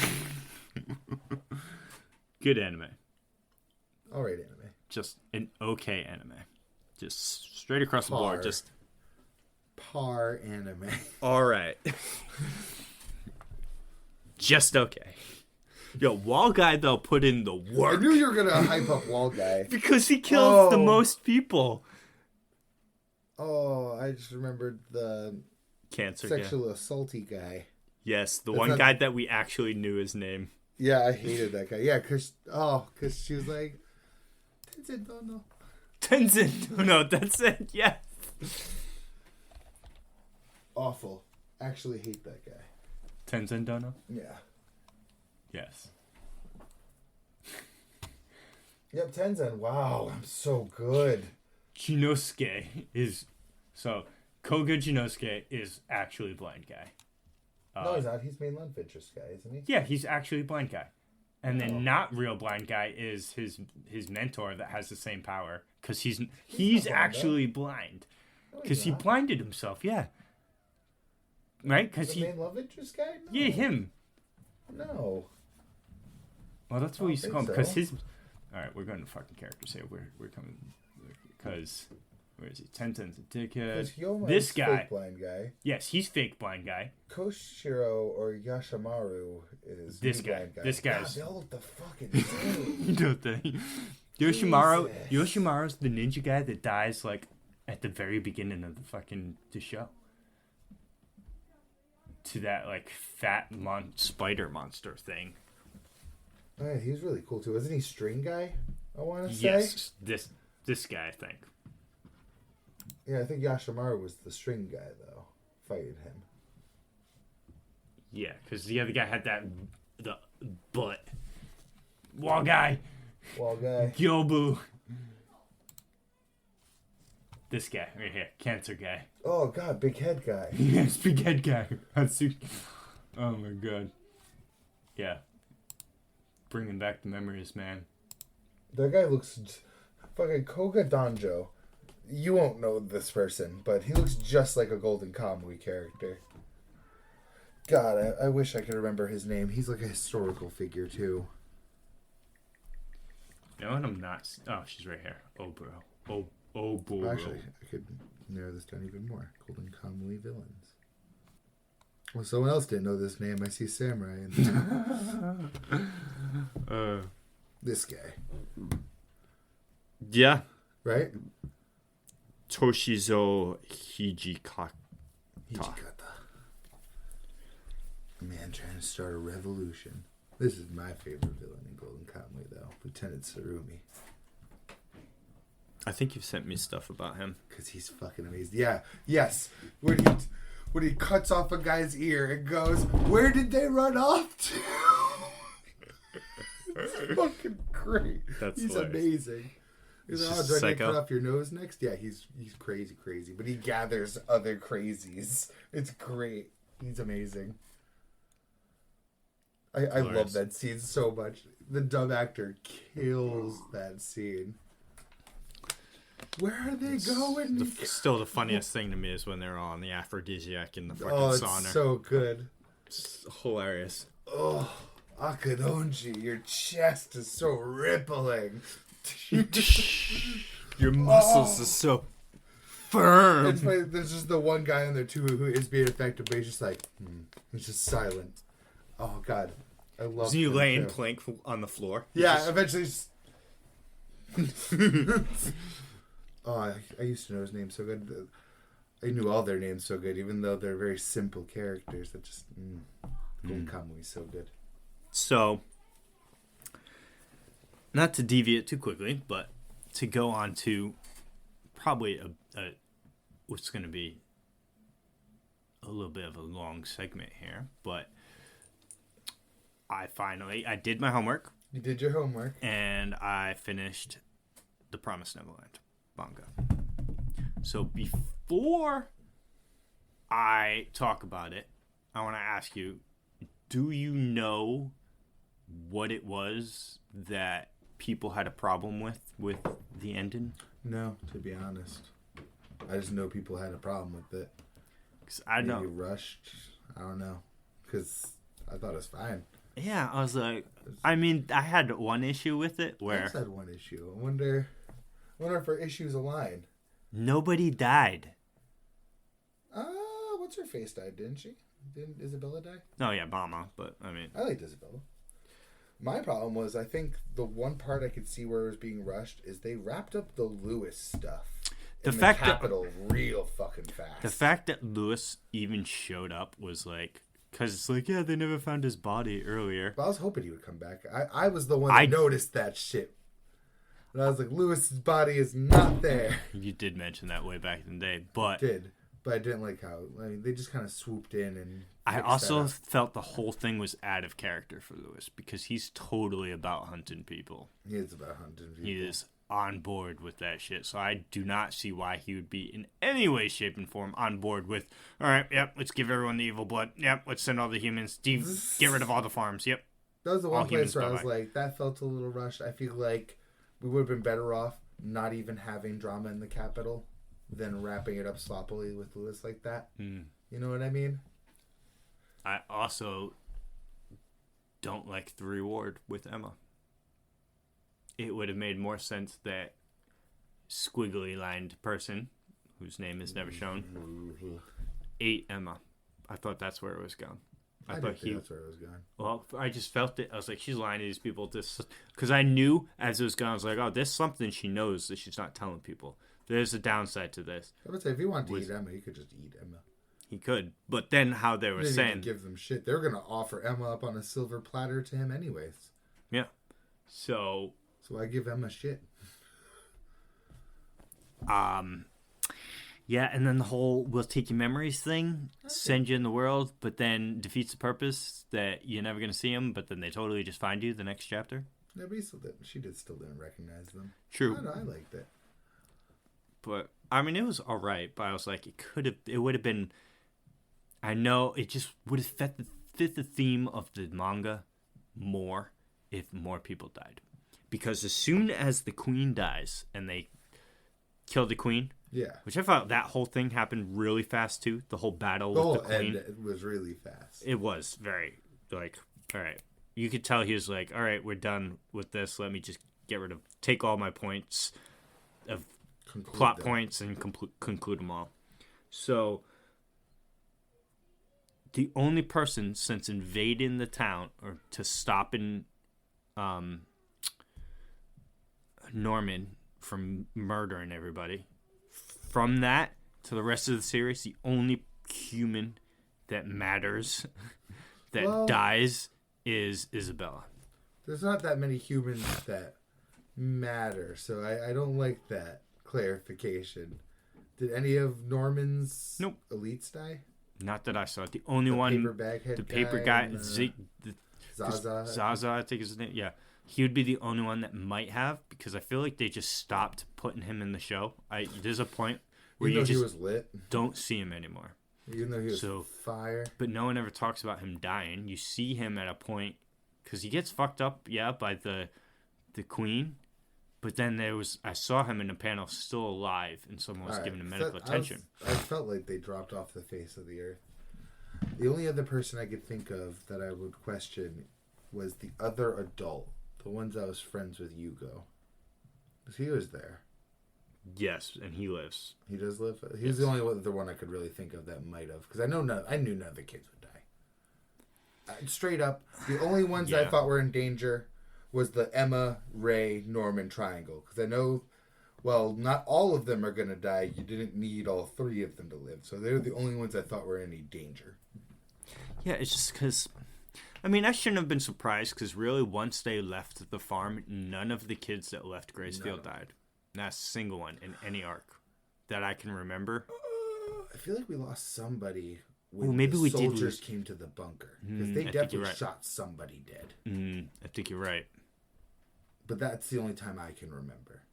Good anime. Alright anime. Just an okay anime. Just straight across the board. Just par anime. Alright. Just okay. Yo, Wall Guy, though, put in the work. I knew you were going to hype up Wall Guy. Because he kills the most people. Oh, I just remembered the cancer sexual assaulty guy. Yes, the one guy that we actually knew his name. Yeah, I hated that guy. Yeah, because she was like, Tenzin, no. Tenzin, no, that's it, yes. Awful. Actually hate that guy. Tenzin Dono? Yeah. Yes. Yep, Tenzin. Wow, I'm so good. Jinosuke is... So, Koga Jinosuke is actually blind guy. No, he's not. He's main love interest guy, isn't he? Yeah, he's actually blind guy. And then not real blind guy is his mentor that has the same power. Because he's actually blind. Because he blinded himself, yeah. Right? Because the main love interest guy? No. Yeah, him. No. Well, that's what he's called. Because his... Alright, we're going to fucking characters here. We're coming... Because... Where is he? Tenzin's a dickhead. This guy. Fake blind guy. Yes, he's fake blind guy. Koshiro or Yashimaru is this guy. Blind guy. This guy's. God, they all look the fucking same. You don't think? Yoshimaru's the ninja guy that dies like at the very beginning of the show. To that like fat spider monster thing. Oh, yeah, he's really cool too. Isn't he String Guy? I want to say. Yes, this guy I think. Yeah, I think Yashimaru was the string guy, though, fighting him. Yeah, because the other guy had the butt. Wall guy. Gyobu. This guy right here, cancer guy. Oh, God, big head guy. Yes, big head guy. Oh, my God. Yeah. Bringing back the memories, man. That guy looks... Fucking Koga Danjo. You won't know this person, but he looks just like a Golden Kamuy character. God, I wish I could remember his name. He's like a historical figure, too. No, and I'm not... Oh, she's right here. Oboro. Oboro. Actually, I could narrow this down even more. Golden Kamuy villains. Well, someone else didn't know this name. I see Samurai in there. This guy. Yeah. Right? Toshizo Hijikata. Man trying to start a revolution. This is my favorite villain in Golden Kamuy, though. Lieutenant Tsurumi. I think you've sent me stuff about him. Because he's fucking amazing. Yeah. Yes. When he cuts off a guy's ear, it goes, where did they run off to? It's fucking great. He's amazing. He's like, do I get cut off your nose next? Yeah, he's crazy. But he gathers other crazies. It's great. He's amazing. I love that scene so much. The dub actor kills that scene. Where are they going? Still the funniest thing to me is when they're all on the aphrodisiac in the fucking sauna. It's so good. It's hilarious. Oh, Akadonji, your chest is so rippling. Your muscles are so firm. It's funny, there's just the one guy on there too who is being effective, but he's just like, he's just silent. Oh God, I love. Isn't you laying plank on the floor? Yeah, eventually. Oh, I used to know his name so good. I knew all their names so good, even though they're very simple characters. That just Golden Kamuy is so good. So, not to deviate too quickly, but to go on to probably a what's going to be a little bit of a long segment here, but I did my homework. You did your homework. And I finished the Promised Neverland manga. So before I talk about it, I want to ask you, do you know what it was that people had a problem with the ending? No, to be honest. I just know people had a problem with it. Cause I know. Maybe rushed. I don't know. Because I thought it was fine. Yeah, I was like, I mean, I had one issue with it where... I just had one issue. I wonder if our issues align. Nobody died. What's her face died, didn't she? Didn't Isabella die? No, yeah, Mama, but I mean... I liked Isabella. My problem was, I think the one part I could see where it was being rushed is they wrapped up the Lewis stuff. The capital real fucking fast. The fact that Lewis even showed up was like... Because it's like, yeah, they never found his body earlier. But I was hoping he would come back. I was the one that noticed that shit. And I was like, Lewis's body is not there. You did mention that way back in the day, but... I did. But I didn't like how they just kind of swooped in and. I also felt the whole thing was out of character for Lewis because he's totally about hunting people. He is about hunting people. He is on board with that shit. So I do not see why he would be in any way, shape, and form on board with, all right, yep, let's give everyone the evil blood. Yep, let's send all the humans. Get rid of all the farms. Yep. That was the one place where I was like, that felt a little rushed. I feel like we would have been better off not even having drama in the capital than wrapping it up sloppily with Lewis like that. You know what I mean? I also don't like the reward with Emma. It would have made more sense that squiggly lined person, whose name is never shown, ate Emma. I thought that's where it was going. I thought that's where it was going. Well, I just felt it. I was like, she's lying to these people. Because I knew as it was going, I was like, oh, there's something she knows that she's not telling people. There's a downside to this. I would say if he wanted to eat Emma, he could just eat Emma. He could. But then how they were saying... give them shit. They were going to offer Emma up on a silver platter to him anyways. Yeah. So I give Emma shit. Yeah, and then the whole we'll take your memories thing, send you in the world, but then defeats the purpose that you're never going to see them, but then they totally just find you the next chapter. Yeah, but she still didn't recognize them. True. I liked it. But, I mean, it was alright, but I was like, it would have been, I know, it just would have fit the theme of the manga more if more people died. Because as soon as the queen dies and they kill the queen, yeah, which I thought that whole thing happened really fast too. The whole battle with the queen, it was really fast. It was very like, all right. You could tell he was like, all right, we're done with this. Let me just take all my points of plot points and conclude them all. So the only person since invading the town or to stopping Norman from murdering everybody, from that to the rest of the series, the only human that matters that dies is Isabella. There's not that many humans that matter, so I don't like that clarification. Did any of Norman's elites die? Not that I saw. The only one, the paper guy, Zaza, I think is his name. Yeah. He would be the only one that might have, because I feel like they just stopped putting him in the show. There's a point where you just don't see him anymore. Even though he was fire. But no one ever talks about him dying. You see him at a point, because he gets fucked up, by the queen. But then I saw him in a panel still alive, and someone was giving him medical attention. I felt like they dropped off the face of the earth. The only other person I could think of that I would question was the other adult. The ones I was friends with, Yugo. Because he was there. Yes, and he lives. He does live? He's the only other one I could really think of that might have. Because I knew none of the kids would die. Straight up, the only ones I thought were in danger was the Emma, Ray, Norman triangle. Because I know, not all of them are going to die. You didn't need all three of them to live. So they're the only ones I thought were in any danger. Yeah, it's just because... I mean, I shouldn't have been surprised because really, once they left the farm, none of the kids that left Gracefield died. Not a single one in any arc that I can remember. I feel like we lost somebody when maybe the we soldiers came to the bunker. Because they definitely shot somebody dead. I think you're right. But that's the only time I can remember.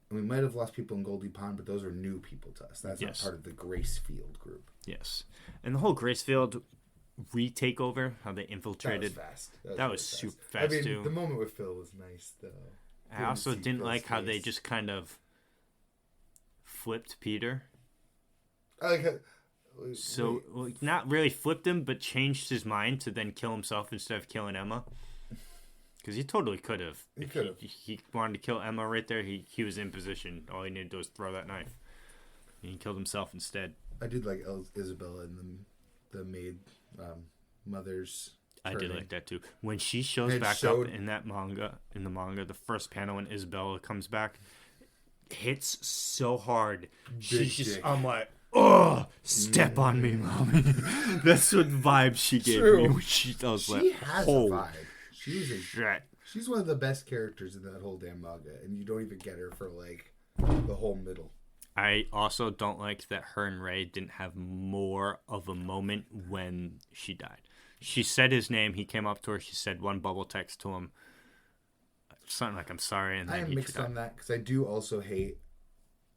And we might have lost people in Goldie Pond, but those are new people to us. That's not part of the Gracefield group. Yes. And the whole Gracefield retake over, how they infiltrated. That was fast. That was super fast, too. The moment with Phil was nice, though. I also didn't like how they just kind of flipped Peter. Not really flipped him, but changed his mind to then kill himself instead of killing Emma. Because he totally could have. He wanted to kill Emma right there. He was in position. All he needed to do was throw that knife. And he killed himself instead. I did like Isabella and the maid mother's turning. I did like that too. When she shows back up in the manga, the first panel when Isabella comes back, hits so hard. She's just, I'm like, oh, step on me, mommy. That's what vibe she gave me. She has a vibe. She's one of the best characters in that whole damn manga, and you don't even get her for like the whole middle. I also don't like that her and Ray didn't have more of a moment when she died. She said his name. He came up to her. She said one bubble text to him. Something like, I'm sorry. And then I am mixed on that because I do also hate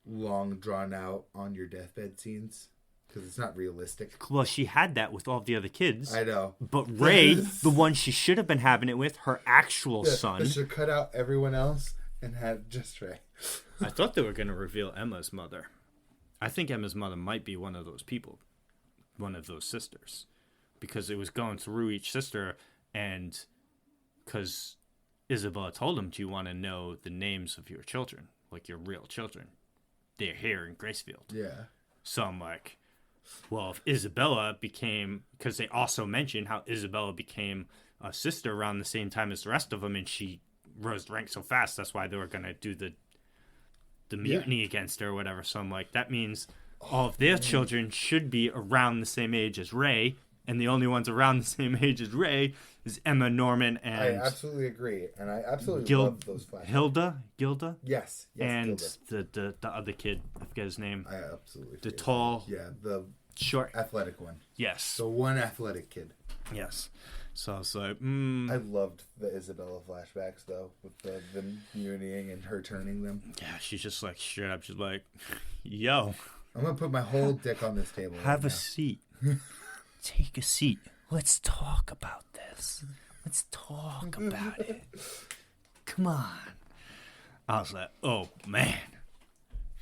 long, drawn out on your deathbed scenes because it's not realistic. Well, she had that with all the other kids. I know. But Ray, the one she should have been having it with, her actual son. They should cut out everyone else and have just Ray. I thought they were going to reveal Emma's mother. I think Emma's mother might be one of those people, one of those sisters, because it was going through each sister, and because Isabella told him, do you want to know the names of your children, like your real children? They're here in Gracefield. Yeah. So I'm like, well, if Isabella became, because they also mentioned how Isabella became a sister around the same time as the rest of them, and she rose the rank so fast, that's why they were going to do the mutiny against her or whatever. So I'm like, that means all of their children should be around the same age as Ray, and the only ones around the same age as Ray is Emma, Norman, and... I absolutely agree, and I absolutely love those flashbacks. Gilda? Yes, and Gilda. the other kid, I forget his name. I absolutely The tall... Yeah, the short... athletic one. Yes. The one athletic kid. Yes. So I was like, I loved the Isabella flashbacks, though, with them mutinying and her turning them. Yeah, she's just like, straight up, she's like, yo. I'm going to put my whole dick on this table. Have a seat. Take a seat. Let's talk about this. Let's talk about it. Come on. I was like, oh, man.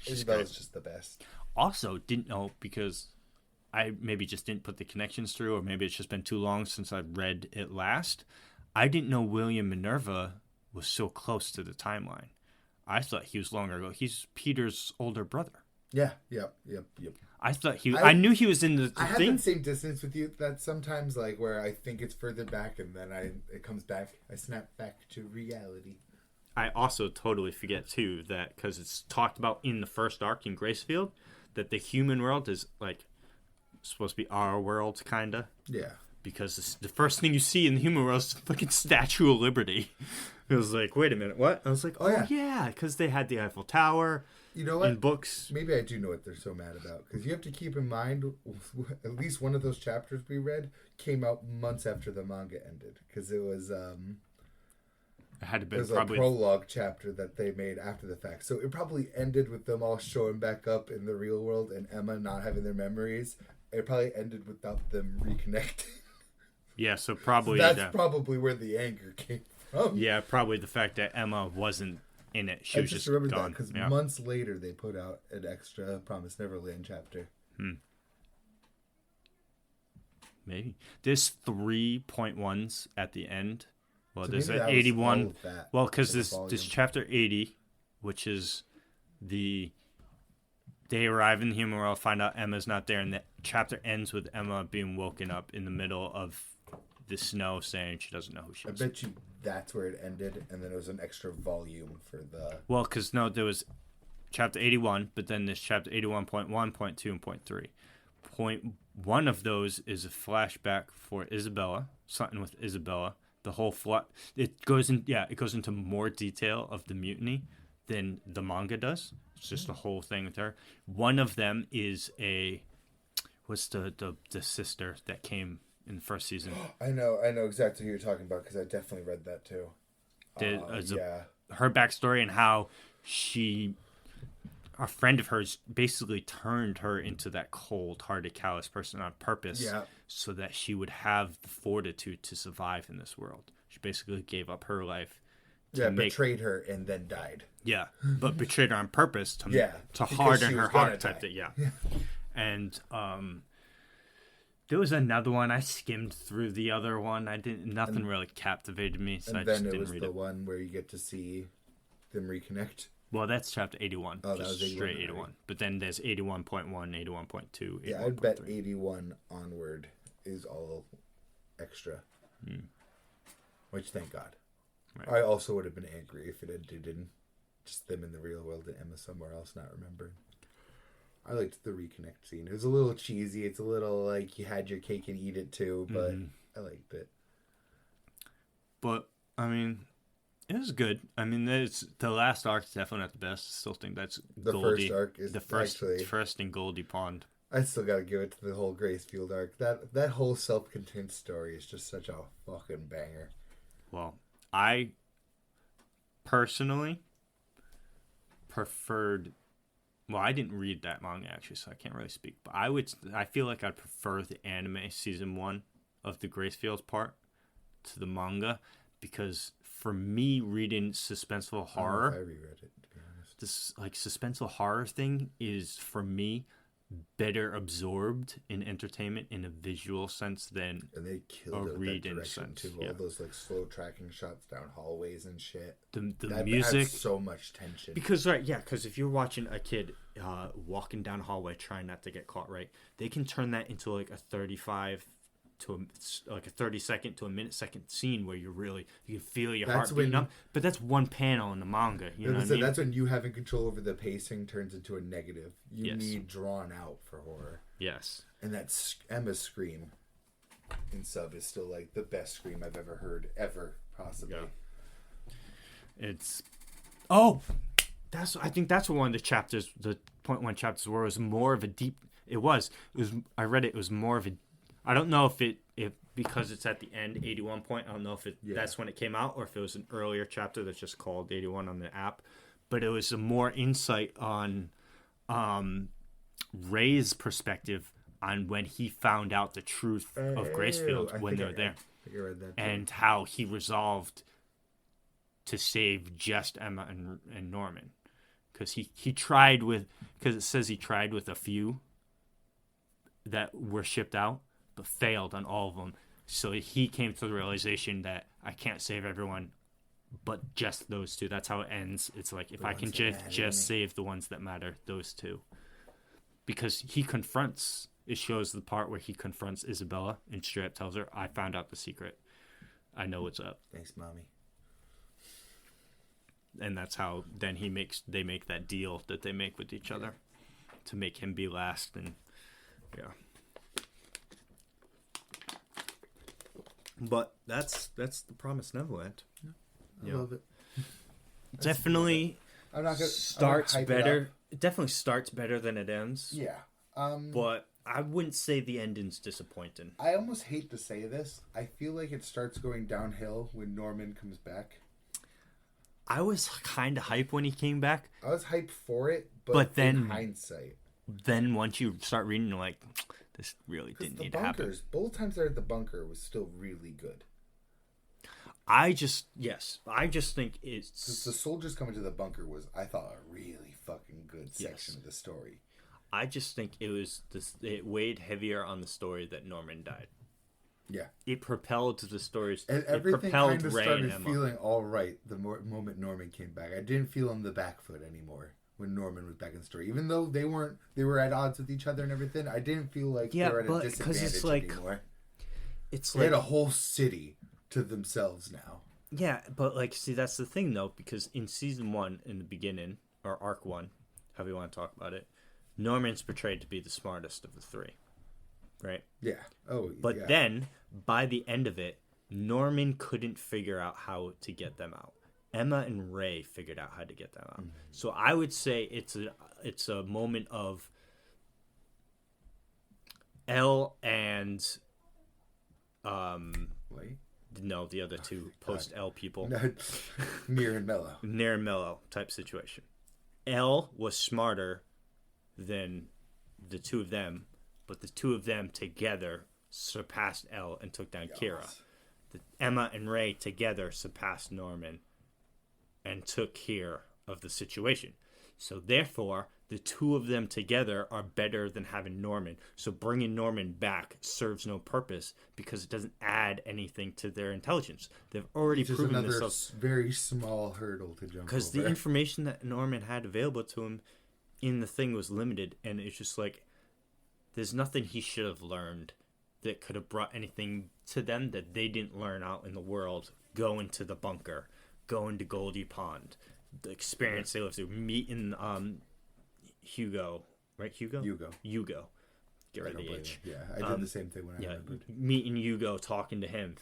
Isabella's just the best. Also, didn't know because I maybe just didn't put the connections through, or maybe it's just been too long since I've read it last. I didn't know William Minerva was so close to the timeline. I thought he was longer ago. He's Peter's older brother. Yeah, yep. I thought I knew he was in the I thing. have the same distance with you. That sometimes, like, where I think it's further back, and then it comes back. I snap back to reality. I also totally forget too that because it's talked about in the first arc in Gracefield that the human world is like supposed to be our world, kinda. Yeah. Because the first thing you see in the human world is the fucking Statue of Liberty. It was like, wait a minute, what? I was like, oh yeah, because they had the Eiffel Tower. You know what? In books. Maybe I do know what they're so mad about. Because you have to keep in mind, at least one of those chapters we read came out months after the manga ended. Because it was, it had to be probably a prologue chapter that they made after the fact. So it probably ended with them all showing back up in the real world and Emma not having their memories. It probably ended without them reconnecting. Yeah, so probably... That's probably where the anger came from. Yeah, probably the fact that Emma wasn't in it. She was just remembered gone. That because months later they put out an extra Promised Neverland chapter. Maybe. There's 3.1s at the end. Well, So there's maybe an that was 81. all of that Well, because for the this volume. chapter 80, which is they arrive in the human world, find out Emma's not there, and the chapter ends with Emma being woken up in the middle of the snow saying she doesn't know who she I is. bet you that's where it ended, and then it was an extra volume for the... Well, because no, there was chapter 81, but then there's chapter 81.1, .2, and .3. Point one of those is a flashback for Isabella, something with Isabella. The whole it goes into more detail of the mutiny than the manga does. It's just the whole thing with her. One of them is what's the sister that came in the first season? I know exactly who you're talking about because I definitely read that too. Her backstory and how a friend of hers basically turned her into that cold-hearted, callous person on purpose so that she would have the fortitude to survive in this world. She basically gave up her life. Betrayed her and then died. Yeah, but betrayed her on purpose to harden her heart type thing. Yeah. And there was another one. I skimmed through the other one. Nothing really captivated me, so I just didn't read it. And then it was the one where you get to see them reconnect. Well, that's chapter 81. Oh, that was 81. Straight 81. Right. But then there's 81.1, 81.2, Yeah, I'd bet 81 onward is all extra. Which, thank God. Right. I also would have been angry if it ended in just them in the real world and Emma somewhere else not remembering. I liked the reconnect scene. It was a little cheesy. It's a little like you had your cake and eat it too, but I liked it. But, I mean, It was good. I mean, the last arc's definitely not the best. I still think that's The Goldie. first arc is the first actually... first in Goldie Pond. I still gotta give it to the whole Gracefield arc. That whole self-contained story is just such a fucking banger. Well, I personally preferred... Well, I didn't read that manga, actually, so I can't really speak. But I feel like I'd prefer the anime season 1 of the Gracefield part to the manga, because for me, reading suspenseful horror... I reread it, to be honest. This, like, suspenseful horror thing is, for me, better absorbed in entertainment in a visual sense than and they killed a it with reading that direction sense. too. Yeah. All those like slow tracking shots down hallways and shit. The that music adds so much tension. Because if you're watching a kid walking down a hallway trying not to get caught, right, they can turn that into like a 35 to a 30-second to a minute-second scene where you can feel your heart beating up. But that's one panel in the manga. You know what I mean? That's when you having control over the pacing turns into a negative. You Yes. need drawn out for horror. Yes. And that's Emma's scream in sub is still like the best scream I've ever heard, ever, possibly. Yeah. I think that's one of the chapters, the 0.1 chapters, where it was more of a deep. I read it was more of a. I don't know if because it's at the end 81 point. I don't know if that's when it came out or if it was an earlier chapter that's just called 81 on the app. But it was a more insight on Ray's perspective on when he found out the truth of Gracefield when they were there, I think I read that too. and how he resolved to save just Emma and Norman, because he tried with, because it says he tried with a few that were shipped out but failed on all of them. So he came to the realization that I can't save everyone, but just those two. That's how it ends. It's like, if I can just save the ones that matter, those two. Because it shows the part where he confronts Isabella and straight up tells her, I found out the secret. I know what's up. Thanks, mommy. And that's how then they make that deal that they make with each other to make him be last. And yeah. But that's the Promised Neverland. I love it. Definitely I'm not gonna, starts better. It definitely starts better than it ends. Yeah. But I wouldn't say the ending's disappointing. I almost hate to say this. I feel like it starts going downhill when Norman comes back. I was kind of hyped when he came back. I was hyped for it, but then in hindsight. Then once you start reading, you're like, this really didn't need to happen. Both times they're at the bunker was still really good. I just think it's... The soldiers coming to the bunker was, I thought, a really fucking good section of the story. I just think it weighed heavier on the story that Norman died. Yeah. It propelled the stories. And everything kind of started feeling all right the moment Norman came back. I didn't feel on the back foot anymore when Norman was back in the story. Even though they were at odds with each other and everything, I didn't feel like they were at a disadvantage anymore. They had a whole city to themselves now. Yeah, but see, that's the thing though, because in season 1, in the beginning, or arc 1, however you want to talk about it, Norman's portrayed to be the smartest of the three. Right? Yeah. But then, by the end of it, Norman couldn't figure out how to get them out. Emma and Ray figured out how to get them out. Mm-hmm. So I would say it's a moment of Elle and no, the other two post Elle people. Near and Mellow type situation. Elle was smarter than the two of them, but the two of them together surpassed Elle and took down Kira. Emma and Ray together surpassed Norman and took care of the situation. So therefore, the two of them together are better than having Norman. So bringing Norman back serves no purpose because it doesn't add anything to their intelligence. They've already proven themselves. Very small hurdle to jump over. Because the information that Norman had available to him in the thing was limited, and it's just like, there's nothing he should have learned that could have brought anything to them that they didn't learn out in the world. Going to the bunker, going to Goldie Pond, the experience they lived through, meeting Hugo, right? Hugo. Get rid of the H. Yeah, I did the same thing when I remembered. Meeting Hugo, talking to him,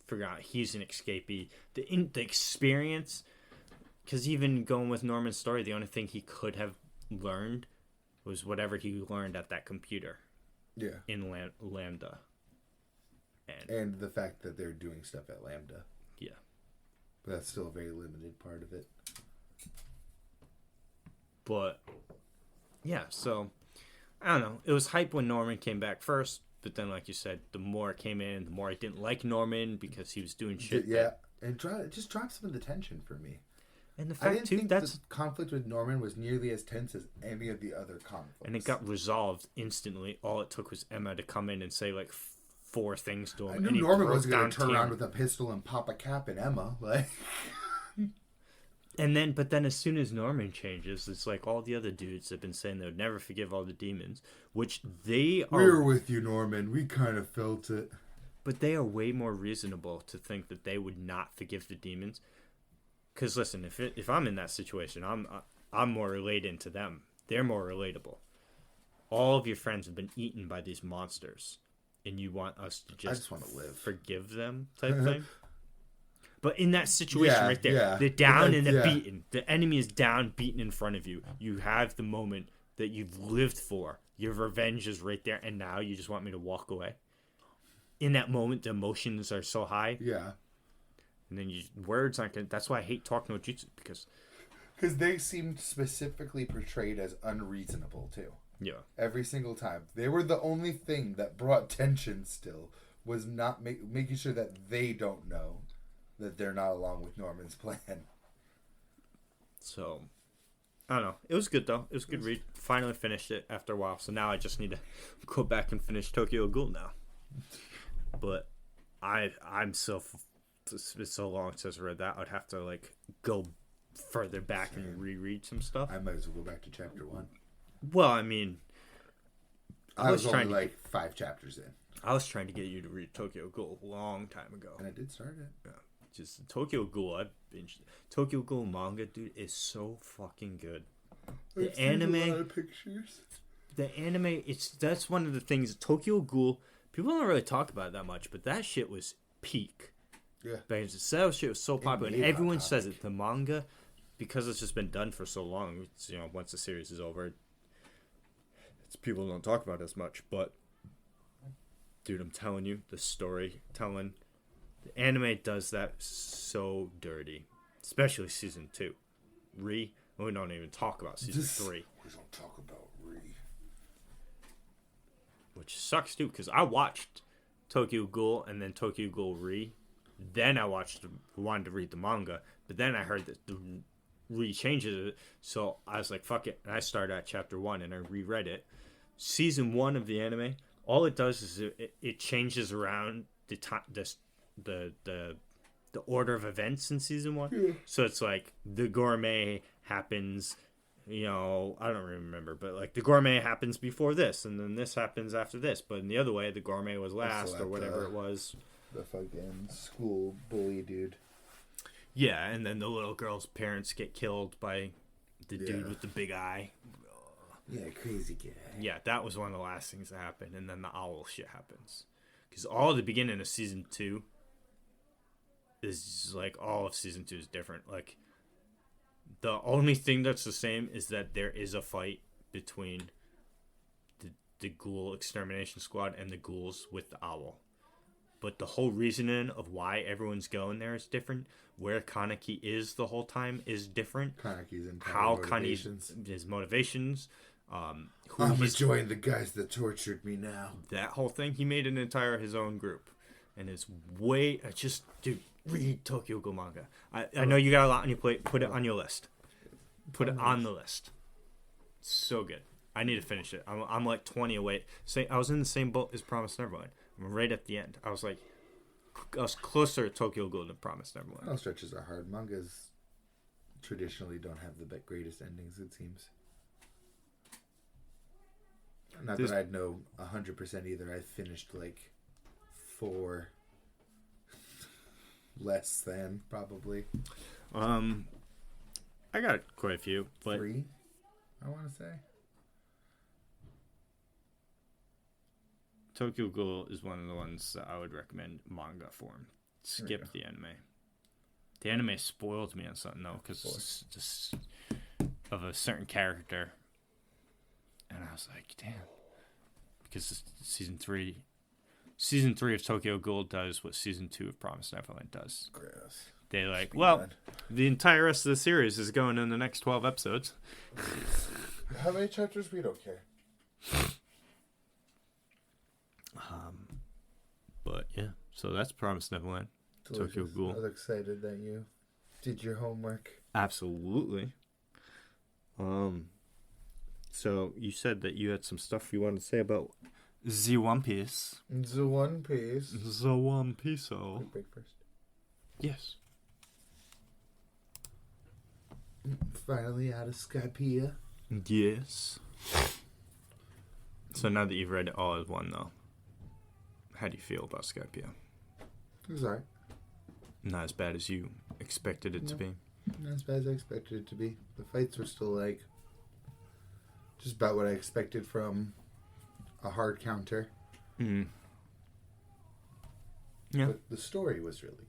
figuring out he's an escapee. The experience, because even going with Norman's story, the only thing he could have learned was whatever he learned at that computer. Yeah. In Lambda. And the fact that they're doing stuff at Lambda. Yeah. But that's still a very limited part of it. But, yeah, so, I don't know. It was hype when Norman came back first, but then, like you said, the more it came in, the more I didn't like Norman because he was doing shit. Yeah, and just drop some of the tension for me. And the fact, I didn't think the conflict with Norman was nearly as tense as any of the other conflicts. And it got resolved instantly. All it took was Emma to come in and say, like, 4 things to him. I knew Norman was going to turn around with a pistol and pop a cap in Emma. Like... But then as soon as Norman changes, it's like all the other dudes have been saying they would never forgive all the demons, which they are... We were with you, Norman. We kind of felt it. But they are way more reasonable to think that they would not forgive the demons. Because listen, if I'm in that situation, I'm more related to them. They're more relatable. All of your friends have been eaten by these monsters, and you want us to just want to live, forgive them, type thing. But in that situation right there, they're down and they're beaten. The enemy is down, beaten in front of you. You have the moment that you've lived for. Your revenge is right there, and now you just want me to walk away. In that moment, the emotions are so high. Yeah. And then words aren't good. That's why I hate talking about jutsu, because they seemed specifically portrayed as unreasonable, too. Yeah. Every single time. They were the only thing that brought tension still, was not making sure that they don't know that they're not along with Norman's plan. So, I don't know. It was good, though. It was a good read. Finally finished it after a while. So now I just need to go back and finish Tokyo Ghoul now. But I'm so... It's been so long since I read that. I'd have to, like, go further back and reread some stuff. I might as well go back to chapter 1. Well, I mean... I was only, like, 5 chapters in. I was trying to get you to read Tokyo Ghoul a long time ago. And I did start it. Yeah. Just Tokyo Ghoul, I binged. Tokyo Ghoul manga, dude, is so fucking good. The anime, a lot of pictures. The anime, that's one of the things. Tokyo Ghoul, people don't really talk about it that much, but that shit was peak. Yeah, because that shit was so popular, and everyone says it. The manga, because it's just been done for so long. It's, once the series is over, people don't talk about it as much. But dude, I'm telling you, the storytelling. The anime does that so dirty. Especially season 2. We don't even talk about season 3. We don't talk about Ri. Which sucks, too, because I watched Tokyo Ghoul and then Tokyo Ghoul Ri. Then I wanted to read the manga. But then I heard that the Ri changes it. So I was like, fuck it. And I started at chapter 1 and I reread it. Season 1 of the anime, all it does is it changes around the time, the order of events in season 1. Yeah. So it's like the gourmet happens, I don't remember, but like the gourmet happens before this, and then this happens after this. But in the other way, the gourmet was last, or whatever it was. The fucking school bully dude. Yeah, and then the little girl's parents get killed by the dude with the big eye. Yeah, crazy guy. Yeah, that was one of the last things that happened, and then the owl shit happens. Because all the beginning of season 2 is like all of season 2 is different. Like the only thing that's the same is that there is a fight between the ghoul extermination squad and the ghouls with the owl. But the whole reasoning of why everyone's going there is different. Where Kaneki is the whole time is different. Kaneki's entire how motivations. His motivations. I'm enjoying the guys that tortured me now. That whole thing, he made his own group, and it's dude, read Tokyo Ghoul manga. I know you got a lot on your plate. Put it on your list. Put it on the list. So good. I need to finish it. I'm like 20 away. I was in the same boat as Promised Neverland. I'm right at the end. I was closer to Tokyo Ghoul than Promised Neverland. All stretches are hard. Mangas traditionally don't have the greatest endings, it seems. Not that I'd know 100% either. I finished like 4 less than, probably. I got quite a few, but 3, I want to say. Tokyo Ghoul is one of the ones that I would recommend manga form skip the anime. The anime spoiled me on something though, because it's just of a certain character, and I was like, damn, because season three of Tokyo Ghoul does what season 2 of Promised Neverland does. Gross. They the entire rest of the series is going in the next 12 episodes. How many chapters? We don't care. But yeah, so that's Promised Neverland. Delicious. Tokyo Ghoul. I was excited that you did your homework. Absolutely. So you said that you had some stuff you wanted to say about the One Piece. The One Piece. The One Piece. Oh. Break first. Yes. Finally out of Skypiea. Yes. So now that you've read it all as one, though, how do you feel about Skypiea? It was alright. Not as bad as you expected it to be. Not as bad as I expected it to be. The fights were still like just about what I expected from a hard counter. Mm. Yeah. But the story was really good.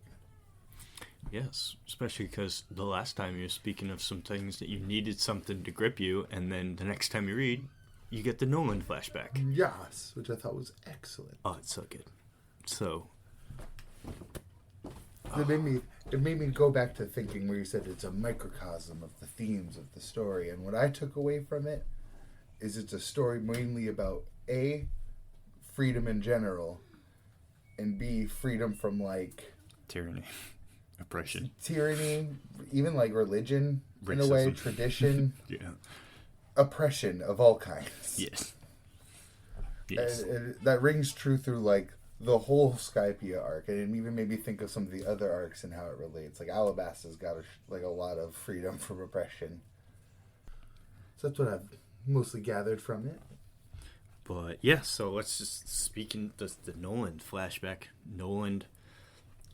Yes, especially because the last time you were speaking of some things that you needed something to grip you, and then the next time you read, you get the Nolan flashback. Yes, which I thought was excellent. Oh, it's so good. So It made me go back to thinking where you said it's a microcosm of the themes of the story, and what I took away from it is it's a story mainly about A, freedom in general, and B, freedom from like tyranny, oppression, tyranny, even like religion racism. In a way, tradition, yeah, oppression of all kinds. Yes. Yes. And that rings true through like the whole Skypiea arc, and it even made me think of some of the other arcs and how it relates. Like Alabasta's got a lot of freedom from oppression. So that's what I've mostly gathered from it. But yeah, so let's just speaking the Nolan flashback. Nolan,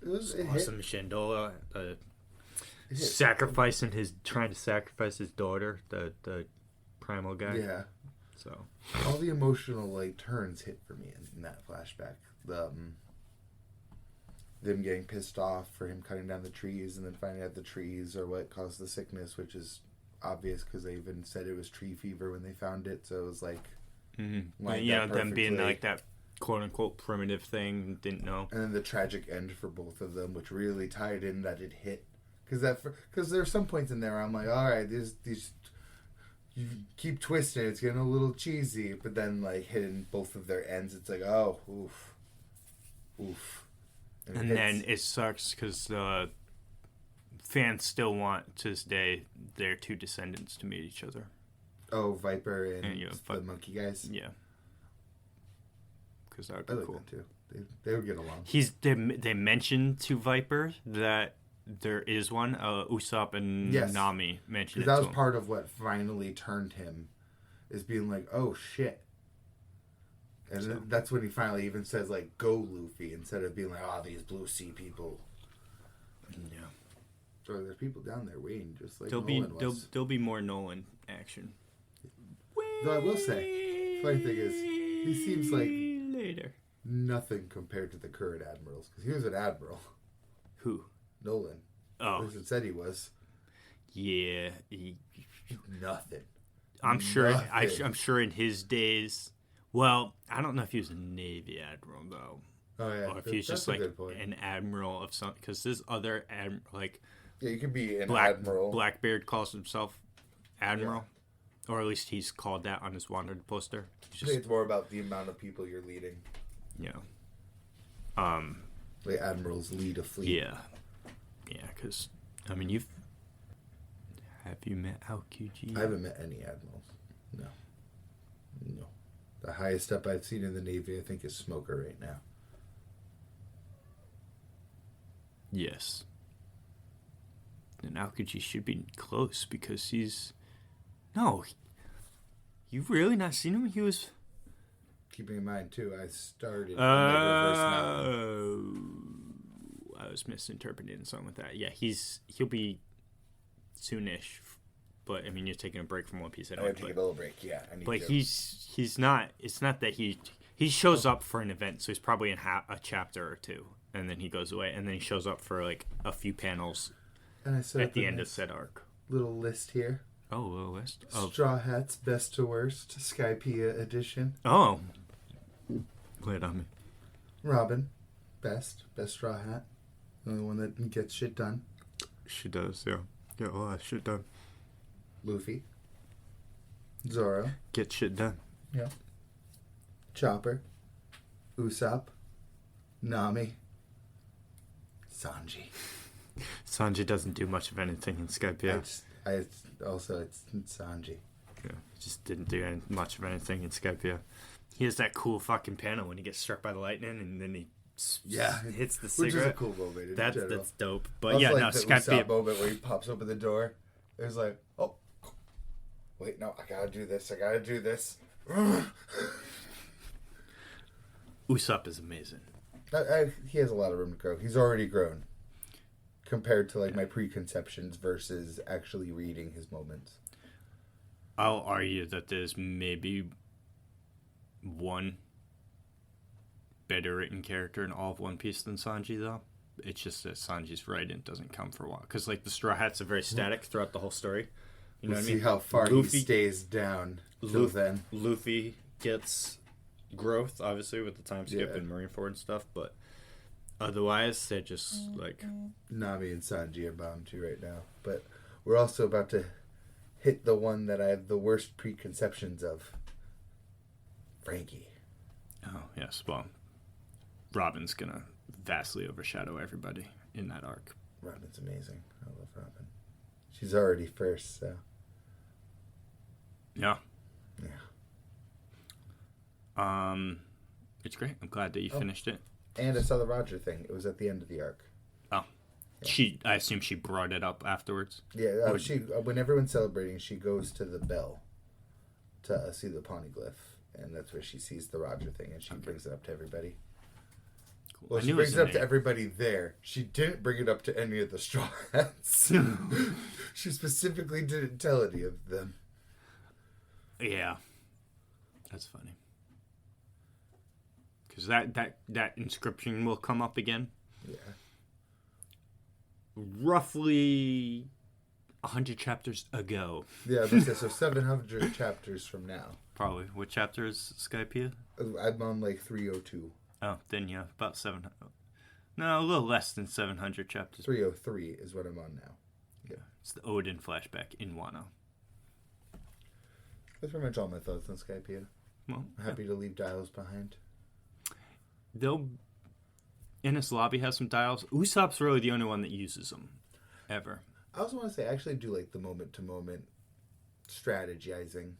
awesome Shandola, trying to sacrifice his daughter, the primal guy. Yeah. So all the emotional like turns hit for me in that flashback. Them getting pissed off for him cutting down the trees, and then finding out the trees are what caused the sickness, which is obvious because they even said it was tree fever when they found it. So it was like, them being like that quote unquote primitive thing, didn't know. And then the tragic end for both of them, which really tied in that it hit. Because there's some points in there where I'm like, all right, these you keep twisting, it's getting a little cheesy, but then like hitting both of their ends, it's like, oh, oof. And then it sucks because the fans still want to this day their two descendants to meet each other. Oh, Viper and the monkey guys. Yeah, because that would be cool them too. They would get along. They mentioned to Viper that there is one. Usopp and Nami mentioned it. Because that was part of what finally turned him, is being like, oh shit. And that's when he finally even says, like, go Luffy, instead of being like, oh, these Blue Sea people. Yeah. So there's people down there waiting, just like there'll be more Nolan action. Though I will say, the funny thing is, he seems like later nothing compared to the current admirals. Because he was an admiral. Who? Nolan. Oh. At least it said he was. Yeah. Nothing. I'm sure in his days... Well, I don't know if he was a Navy admiral, though. Oh, yeah. Or if he was just, like, an admiral of some... Because this other, like... Yeah, you could be an admiral. Blackbeard calls himself admiral. Yeah. Or at least he's called that on his wanted poster. I think it's more about the amount of people you're leading. Yeah. The admirals lead a fleet. Yeah. Yeah, because, I mean, have you met Aokiji? I haven't met any admirals. No. The highest up I've seen in the Navy, I think, is Smoker right now. Yes. And Aokiji should be close because he's... No. You've really not seen him? He was... Keeping in mind, too, I started... I was misinterpreting something with that. Yeah, he'll be soonish. But, I mean, you're taking a break from One Piece anyway. I'm going to take a little break, yeah. But he's not... It's not that he shows up for an event, so he's probably in a chapter or two. and then he goes away, and then he shows up for like a few panels And I set at up the a end of nice said arc. little list here. Oh, a little list. Oh. Straw Hats, best to worst, Skypea edition. Oh. Lay it on me. Robin, best straw hat. The only one that gets shit done. She does, yeah. Get a lot of shit done. Luffy. Zoro. Get shit done. Yeah. Chopper. Usopp. Nami. Sanji. Sanji doesn't do much of anything in Skype, It's Sanji. Yeah, just didn't do much of anything in Skype, He has that cool fucking panel when he gets struck by the lightning and then he hits the cigarette. Which is a cool moment. That's dope. But also, yeah, like no, the Skype. Usopp moment where he pops open the door. It was like, oh, wait, no, I gotta do this. Usopp is amazing. He has a lot of room to grow. He's already grown compared to like my preconceptions versus actually reading his moments. I'll argue that there's maybe one better written character in all of One Piece than Sanji, though. It's just that Sanji's writing doesn't come for a while. Because, like, the Straw Hats are very static throughout the whole story. You know what I mean? See how far Luffy he stays down till then. Luffy gets growth, obviously, with the time skip and Marineford and stuff, but otherwise, they're just, like... Nami and Sanji are bound to right now. But we're also about to hit the one that I have the worst preconceptions of. Frankie. Oh, yes, well, Robin's gonna vastly overshadow everybody in that arc. Robin's amazing. I love Robin. She's already first, so... Yeah. Yeah. It's great. I'm glad that you finished it. And I saw the Roger thing. It was at the end of the arc. Oh. Yeah. I assume she brought it up afterwards? Yeah, when everyone's celebrating, she goes to the bell to see the poneglyph. And that's where she sees the Roger thing, and she brings it up to everybody. Cool. Well, she brings it up to everybody there. She didn't bring it up to any of the Straw Hats. She specifically didn't tell any of them. Yeah. That's funny. Because that inscription will come up again. Yeah. Roughly 100 chapters ago. Yeah, so 700 chapters from now. Probably. What chapter is Skypea? I'm on like 302. Oh, then yeah, about 700. No, a little less than 700 chapters. 303 is what I'm on now. Yeah. It's the Odin flashback in Wano. That's pretty much all my thoughts on Skypea. Well, I'm happy to leave dials behind. Enies Lobby has some dials. Usopp's really the only one that uses them. Ever. I also want to say, I actually do like the moment-to-moment strategizing.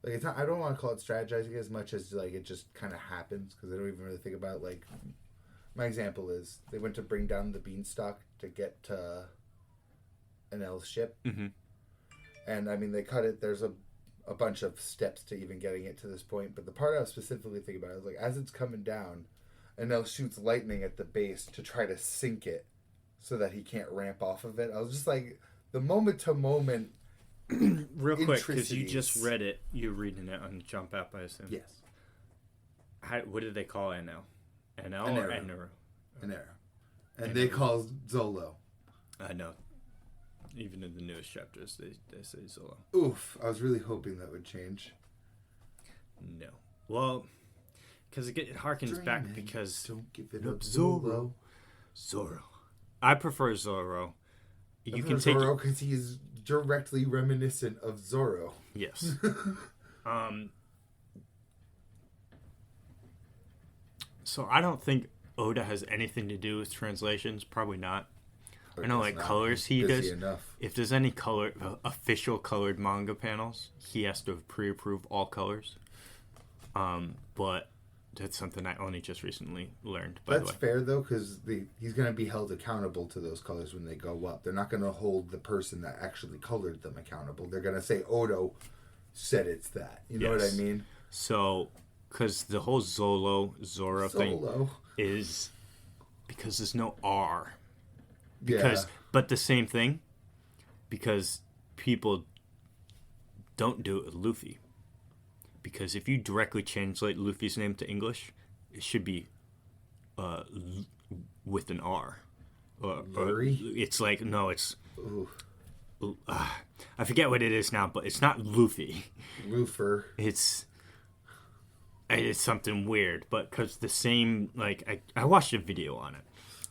Like, it's not, I don't want to call it strategizing as much as, like, it just kind of happens, because I don't even really think about it. Like, my example is, they went to bring down the beanstalk to get to Enel's ship. Mm-hmm. And, I mean, they cut it. There's a bunch of steps to even getting it to this point. But the part I was specifically thinking about is, like, as it's coming down, Enel shoots lightning at the base to try to sink it so that he can't ramp off of it. I was just like, the moment-to-moment... Real quick, because you just read it. You're reading it on Jump App, I assume. Yes. What did they call Enel? Enel or Enero? Enero. And they call Zolo. I know. Even in the newest chapters, they say Zolo. Oof. I was really hoping that would change. No. Well, because it harkens back because... Don't give it up, Zoro. Zoro. I prefer Zoro. You can take Zoro because he's directly reminiscent of Zoro. Yes. So I don't think Oda has anything to do with translations. Probably not. I know, like, colors he does. Enough. If there's any official colored manga panels, he has to pre-approve all colors. But that's something I only just recently learned, by the way. That's fair, though, because he's going to be held accountable to those colors when they go up. They're not going to hold the person that actually colored them accountable. They're going to say, Odo said it's that. You know what I mean? So, because the whole Zoro thing is because there's no R. But the same thing, because people don't do it with Luffy. Because if you directly translate Luffy's name to English, it should be with an R. Lurie? It's like, no, it's... Ooh. I forget what it is now, but it's not Luffy. Lufer. It's something weird, but because the same, like, I watched a video on it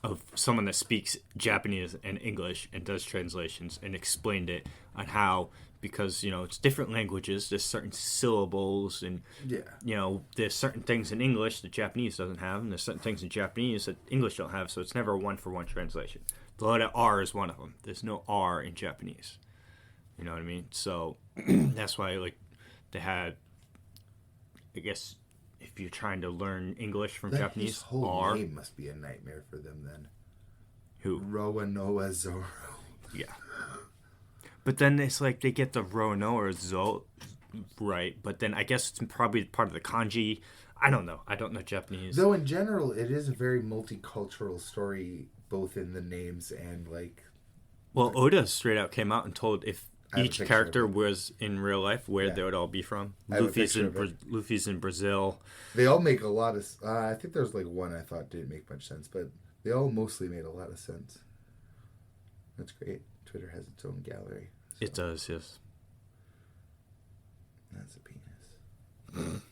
of someone that speaks Japanese and English and does translations and explained it on how, because, you know, it's different languages, there's certain syllables and, you know, there's certain things in English that Japanese doesn't have, and there's certain things in Japanese that English don't have, so it's never a one-for-one translation. The letter R is one of them. There's no R in Japanese. You know what I mean? So that's why, like, they had, I guess, if you're trying to learn English from Japanese, his whole R. name must be a nightmare for them then. Who? Roanoa Zoro. Yeah. But then it's like they get the Roanoa Zoro right, but then I guess it's probably part of the kanji. I don't know. I don't know Japanese. Though in general, it is a very multicultural story, both in the names and, like... Well, Oda straight out came out and told if each character was in real life, where they would all be from. Luffy's in Brazil. They all make a lot of... I think there's like one I thought didn't make much sense, but they all mostly made a lot of sense. That's great. Twitter has its own gallery. So. It does, yes. That's a penis.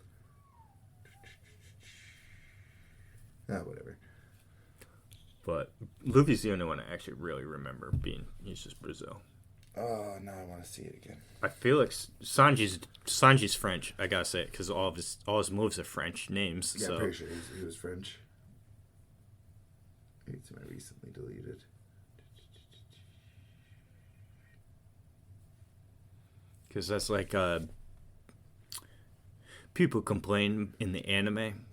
Whatever. But Luffy's the only one I actually really remember being. He's just Brazil. Oh, now I want to see it again. I feel like Sanji's French. I gotta say it because all his moves are French names. Yeah, so. I'm pretty sure he was French. Maybe it's my recently deleted. Because that's like people complain in the anime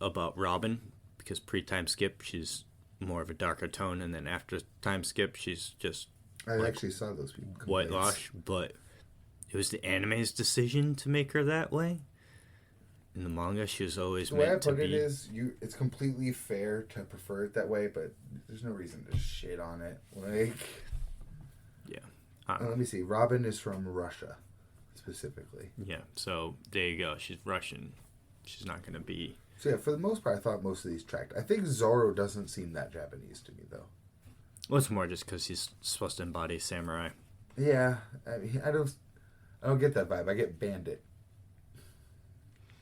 about Robin because pre-time skip she's more of a darker tone, and then after time skip she's just actually saw those people whitewash, but it was the anime's decision to make her that way. In the manga, she was always meant to be. The way I put it is, it's completely fair to prefer it that way, but there's no reason to shit on it. Like, yeah. Let me see. Robin is from Russia, specifically. Yeah, so there you go. She's Russian. She's not going to be... So yeah, for the most part, I thought most of these tracked. I think Zoro doesn't seem that Japanese to me, though. Well, it's more just because he's supposed to embody samurai. Yeah, I mean, I don't get that vibe. I get bandit.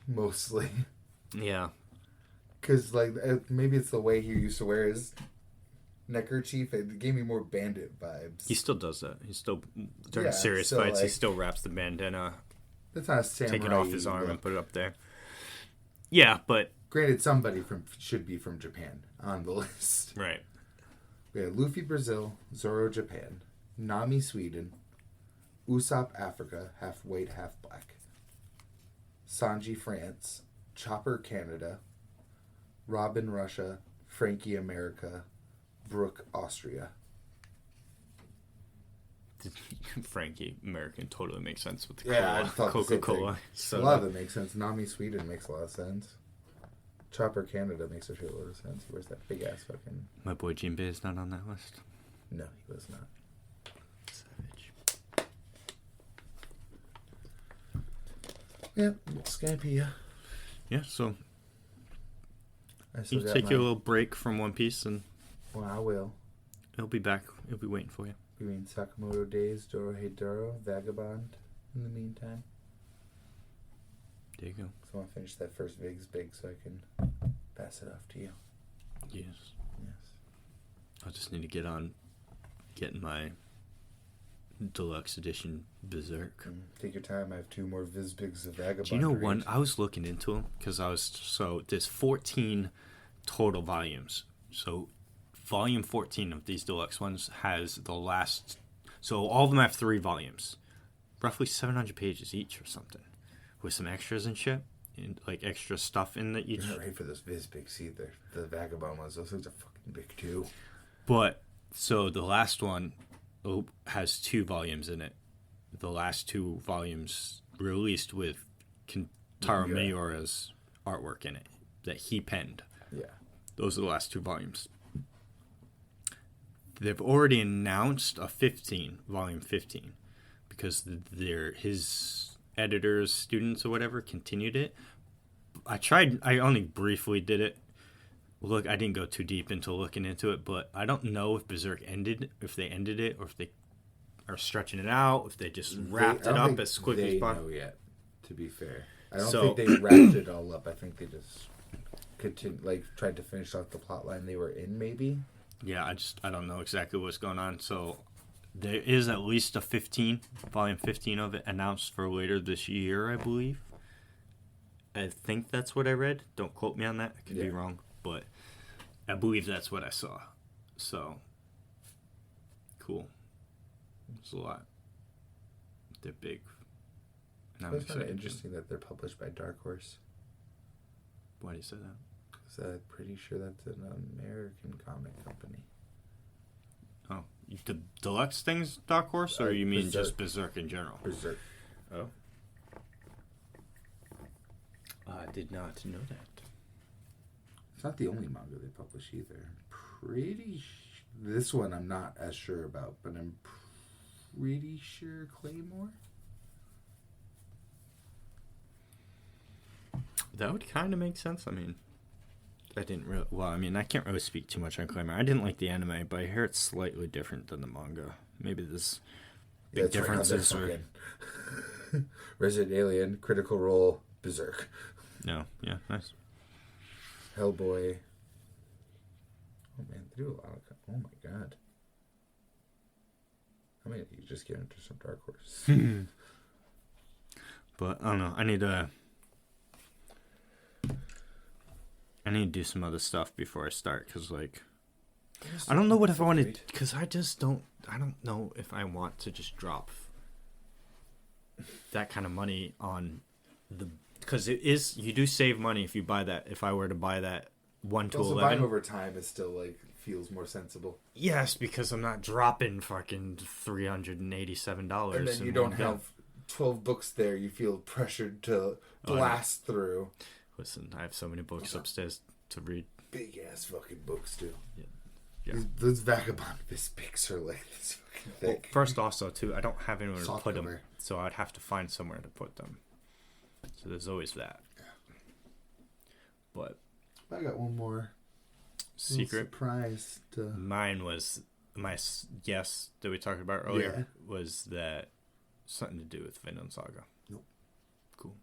Mostly. Yeah. Because, like, maybe it's the way he used to wear his neckerchief. It gave me more bandit vibes. He still does that. He still, during serious fights, he still wraps the bandana. That's not a samurai. Take it off his arm and put it up there. Yeah, but... Granted, somebody should be from Japan on the list. Right. We have Luffy, Brazil, Zoro, Japan, Nami, Sweden, Usopp, Africa, half white, half black, Sanji, France, Chopper, Canada, Robin, Russia, Frankie, America, Brooke, Austria. Frankie, American, totally makes sense with the Coca-Cola. A lot of it makes sense. Nami, Sweden makes a lot of sense. Chopper, Canada makes a shitload of sense. Where's that big ass fucking... My boy Jinbei is not on that list. No, he was not. Savage. Yeah, Scampia. Yeah, so... You take your little break from One Piece and... Well, I will. It'll be back. It'll be waiting for you. You mean Sakamoto Days, Dorohedoro, Vagabond in the meantime? There you go. So I want to finish that first Vig's Big so I can pass it off to you. Yes. Yes. I just need to get on getting my deluxe edition Berserk. Take your time. I have 2 more Vizbigs of Vagabond. Do you know one? I was looking into them because there's 14 total volumes. So volume 14 of these deluxe ones has the last... So all of them have 3 volumes. Roughly 700 pages each or something. With some extras and shit. And, like, extra stuff in each... You're not ready for those Vizbigs either. The Vagabond ones. Those things are fucking big too. But, so the last one has 2 volumes in it. The last 2 volumes released with Kentaro Miura's artwork in it. That he penned. Yeah. Those are the last 2 volumes. They've already announced a volume 15, because his editors, students, or whatever continued it. I only briefly did it, look. I didn't go too deep into looking into it, but I don't know if Berserk ended, if they ended it, or if they are stretching it out, if they just wrapped it up as quick as possible. They know yet, to be fair. I don't think they wrapped it all up. I think they just tried to finish off the plot line they were in, maybe. Yeah, I don't know exactly what's going on. So there is at least a volume 15 of it announced for later this year, I believe. I think that's what I read. Don't quote me on that. I could be wrong, but I believe that's what I saw. So cool. It's a lot. They're big. It's kind of interesting that they're published by Dark Horse. Why do you say that? Because I'm pretty sure that's an American comic company. Oh, the deluxe things, Dark Horse, or you mean just Berserk in general? Berserk. Oh. I did not know that. It's not the only manga they publish either. This one I'm not as sure about, but I'm pretty sure Claymore? That would kind of make sense. I mean, I can't really speak too much on Claymore. I didn't like the anime, but I hear it's slightly different than the manga. Maybe there's big differences. Resident Alien, Critical Role, Berserk. No, yeah, nice. Hellboy. Oh man, they do a lot of. Oh my god. I mean, you just get into some Dark Horse. But I don't know. I need to do some other stuff before I start, because I don't know what if I want to, because I don't know if I want to just drop that kind of money on because you do save money if you buy that. If I were to buy that 1 to 11, buying over time is still feels more sensible. Yes, because I'm not dropping fucking $387. And then you don't have 12 books there. You feel pressured to blast through. Listen, I have so many books upstairs to read. Big ass fucking books too. Yeah. Those Vagabond Bispics are this fucking thick. Well, first also too, I don't have anywhere to put them, cover. so I'd have to find somewhere to put them. So there's always that. Yeah. But I got one more secret surprise. Mine was my guess that we talked about earlier was that something to do with Vinland Saga. Nope. Cool.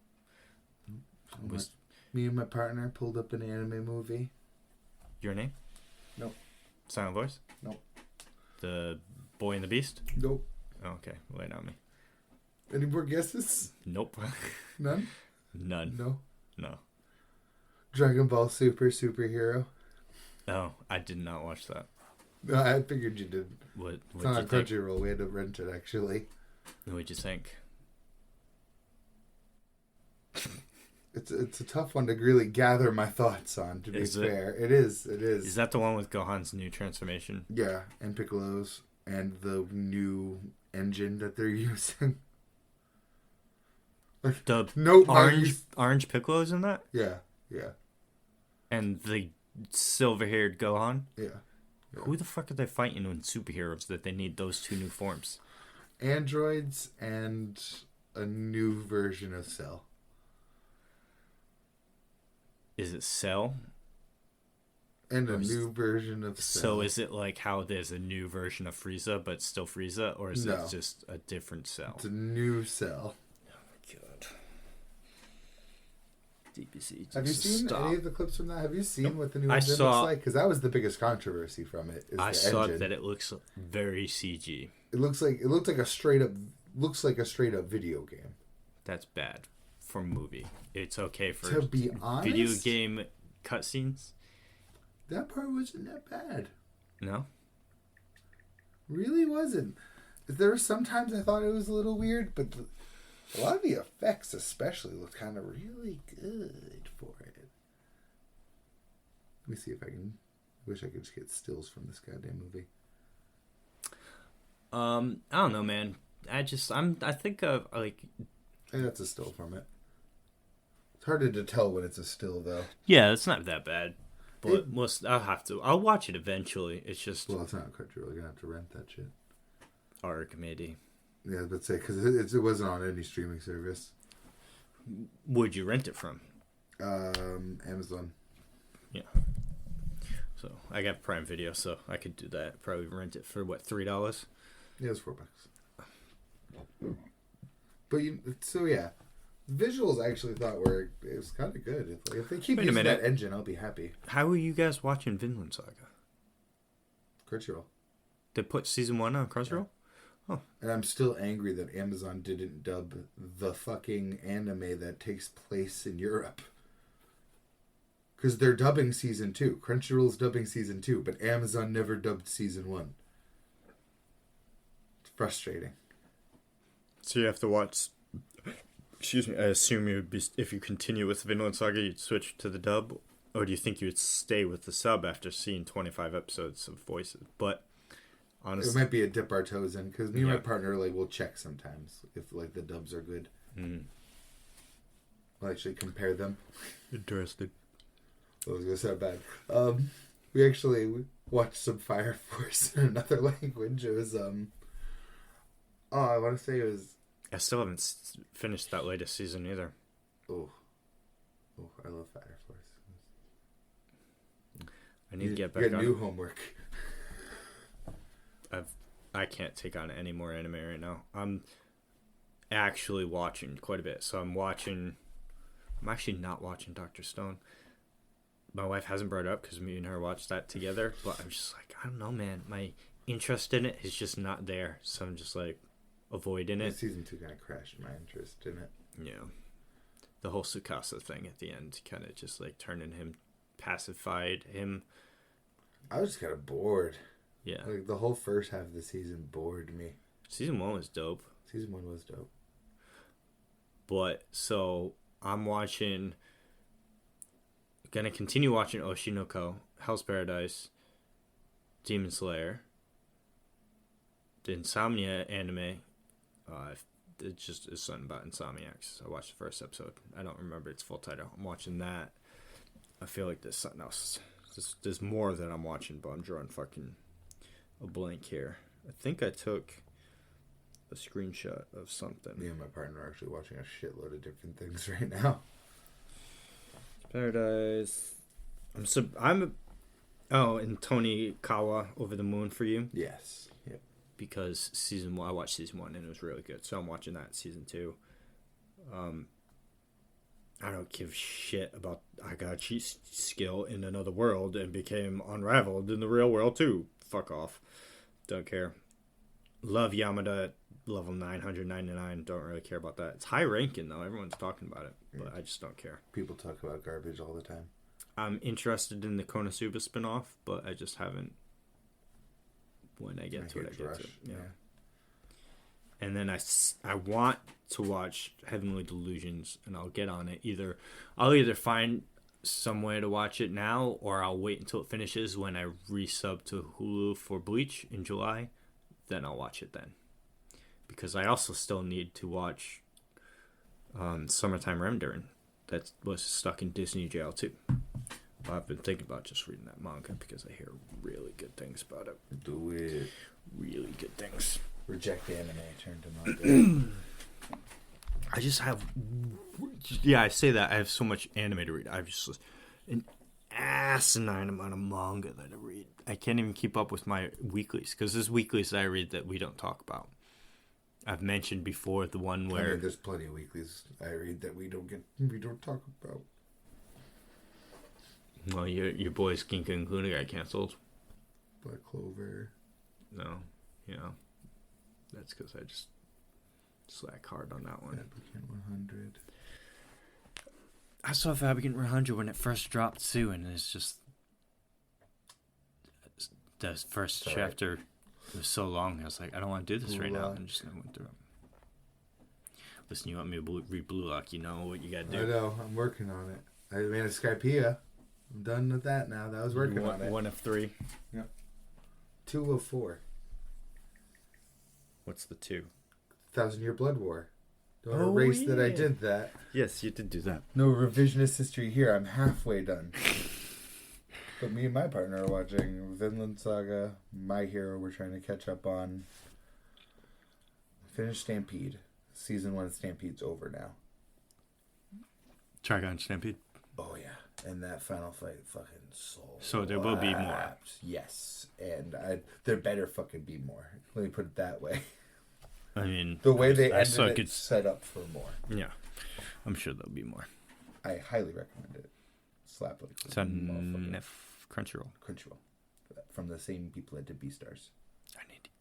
Me and my partner pulled up an anime movie. Your name? Nope. Silent Voice? Nope. The Boy and the Beast? Nope. Oh, okay, lay it on me. Any more guesses? Nope. None? None. No. Dragon Ball Superhero. Oh, I did not watch that. No, I figured you did. It's on Crunchyroll. We had to rent it, actually. What'd you think? It's a tough one to really gather my thoughts on, to be fair. It is. Is that the one with Gohan's new transformation? Yeah, and Piccolo's, and the new engine that they're using. The orange Piccolo's in that? Yeah. And the silver-haired Gohan? Yeah. Who the fuck are they fighting in superheroes that they need those two new forms? Androids and a new version of Cell. Is it Cell? And a new version of Cell. So is it like how there's a new version of Frieza, but still Frieza? Or is it just a different Cell? It's a new Cell. Oh my god. DBZ. Have you seen any of the clips from that? Have you seen what the new engine looks like? Because that was the biggest controversy from it. I saw that it looks very CG. It looks like a straight up video game. That's bad for a movie. It's okay for to be honest, video game cutscenes. That part wasn't that bad. No, really wasn't. There were sometimes I thought it was a little weird, but a lot of the effects, especially, looked kind of really good for it. Let me see if I can. Wish I could just get stills from this goddamn movie. I don't know, man. I think of like. Hey, that's a still from it. It's harder to tell when it's a still, though. Yeah, it's not that bad. But I'll watch it eventually. It's just. Well, it's not Crunchyroll. You're gonna have to rent that shit. Arc, maybe. Yeah, but say because it wasn't on any streaming service. Where'd you rent it from? Amazon. Yeah. So I got Prime Video, so I could do that. Probably rent it for what, $3? Yeah, it was $4. But yeah, visuals I actually thought it was kind of good. If they keep using that engine, I'll be happy. How are you guys watching Vinland Saga? Crunchyroll. They put season 1 on Crunchyroll? Yeah. Oh. And I'm still angry that Amazon didn't dub the fucking anime that takes place in Europe. Because they're dubbing season 2. Crunchyroll's dubbing season 2, but Amazon never dubbed season 1. It's frustrating. So you have to watch... Excuse me, I assume you would be... If you continue with Vinland Saga, you'd switch to the dub? Or do you think you would stay with the sub after seeing 25 episodes of voices? But, honestly... It might be a dip our toes in, because me and my partner will check sometimes if the dubs are good. Mm. We'll actually compare them. Interested. I was going to sound bad. We watched some Fire Force in another language. It was, I want to say it was... I still haven't finished that latest season either. Oh, I love Fire Force. I need to get back on. You got new homework. I can't take on any more anime right now. I'm actually watching quite a bit. So I'm actually not watching Dr. Stone. My wife hasn't brought it up because me and her watched that together, but I'm just like, I don't know, man. My interest in it is just not there, so I'm just like avoiding it. Season 2 kind of crashed my interest in it. Yeah, the whole Tsukasa thing at the end kind of just like turning him, pacified him. I was just kind of bored. Yeah, like the whole first half of the season bored me. Season 1 was dope. Season 1 was dope. But so I'm gonna continue watching Oshi no Ko, Hell's Paradise, Demon Slayer, the Insomnia anime. It's something about Insomniacs. I watched the first episode. I don't remember its full title. I'm watching that. I feel like there's something else. There's more that I'm watching, but I'm drawing fucking a blank here. I think I took a screenshot of something. Me and my partner are actually watching a shitload of different things right now. Paradise. And Tony Kawa, Over the Moon for You. Yes. Yep. Because season 1, I watched season 1 and it was really good. So I'm watching that season 2. I don't give shit about I got a cheat skill in another world and became unraveled in the real world too. Fuck off. Don't care. Love Yamada at level 999. Don't really care about that. It's high ranking though. Everyone's talking about it, but I just don't care. People talk about garbage all the time. I'm interested in the Konosuba spinoff, but I just haven't. When I get to it, I get to it. Yeah. And then I want to watch Heavenly Delusions, and I'll get on it. I'll either find some way to watch it now, or I'll wait until it finishes when I resub to Hulu for Bleach in July. Then I'll watch it then. Because I also still need to watch Summertime Rendering. That was stuck in Disney jail too. But I've been thinking about just reading that manga because I hear really good things about it. Do it. Really good things. Reject anime, turn to manga. I just have... Yeah, I say that. I have so much anime to read. I have just an asinine amount of manga that I read. I can't even keep up with my weeklies because there's weeklies that I read that we don't talk about. I've mentioned before the one where... there's plenty of weeklies I read that we don't talk about. Well, your boy's Ginka and Luna got canceled. Black Clover. No, that's because I just slack hard on that one. Fabricant 100. I saw Fabricant 100 when it first dropped too, and it's just the first chapter was so long. I was like, I don't want to do this right now, and just went through it. Listen, you want me to read Blue Lock? You know what you got to do. I know. I'm working on it. I made a Skypea. I'm done with that now. That was working on it. 1 of 3. Yep. 2 of 4. What's the 2? 1,000-Year Blood War. Don't erase that I did that. Yes, you did do that. No revisionist history here. I'm halfway done. But me and my partner are watching Vinland Saga, My Hero. We're trying to catch up on. Finished Stampede. Season 1 of Stampede's over now. Trigon Stampede. Oh yeah, and that final fight fucking soul. So there will be more. Yes, and there better fucking be more. Let me put it that way. I mean, the way they ended it set up for more. Yeah, I'm sure there'll be more. I highly recommend it. Slap like it's on Crunchyroll. Crunchyroll, from the same people that did Beastars.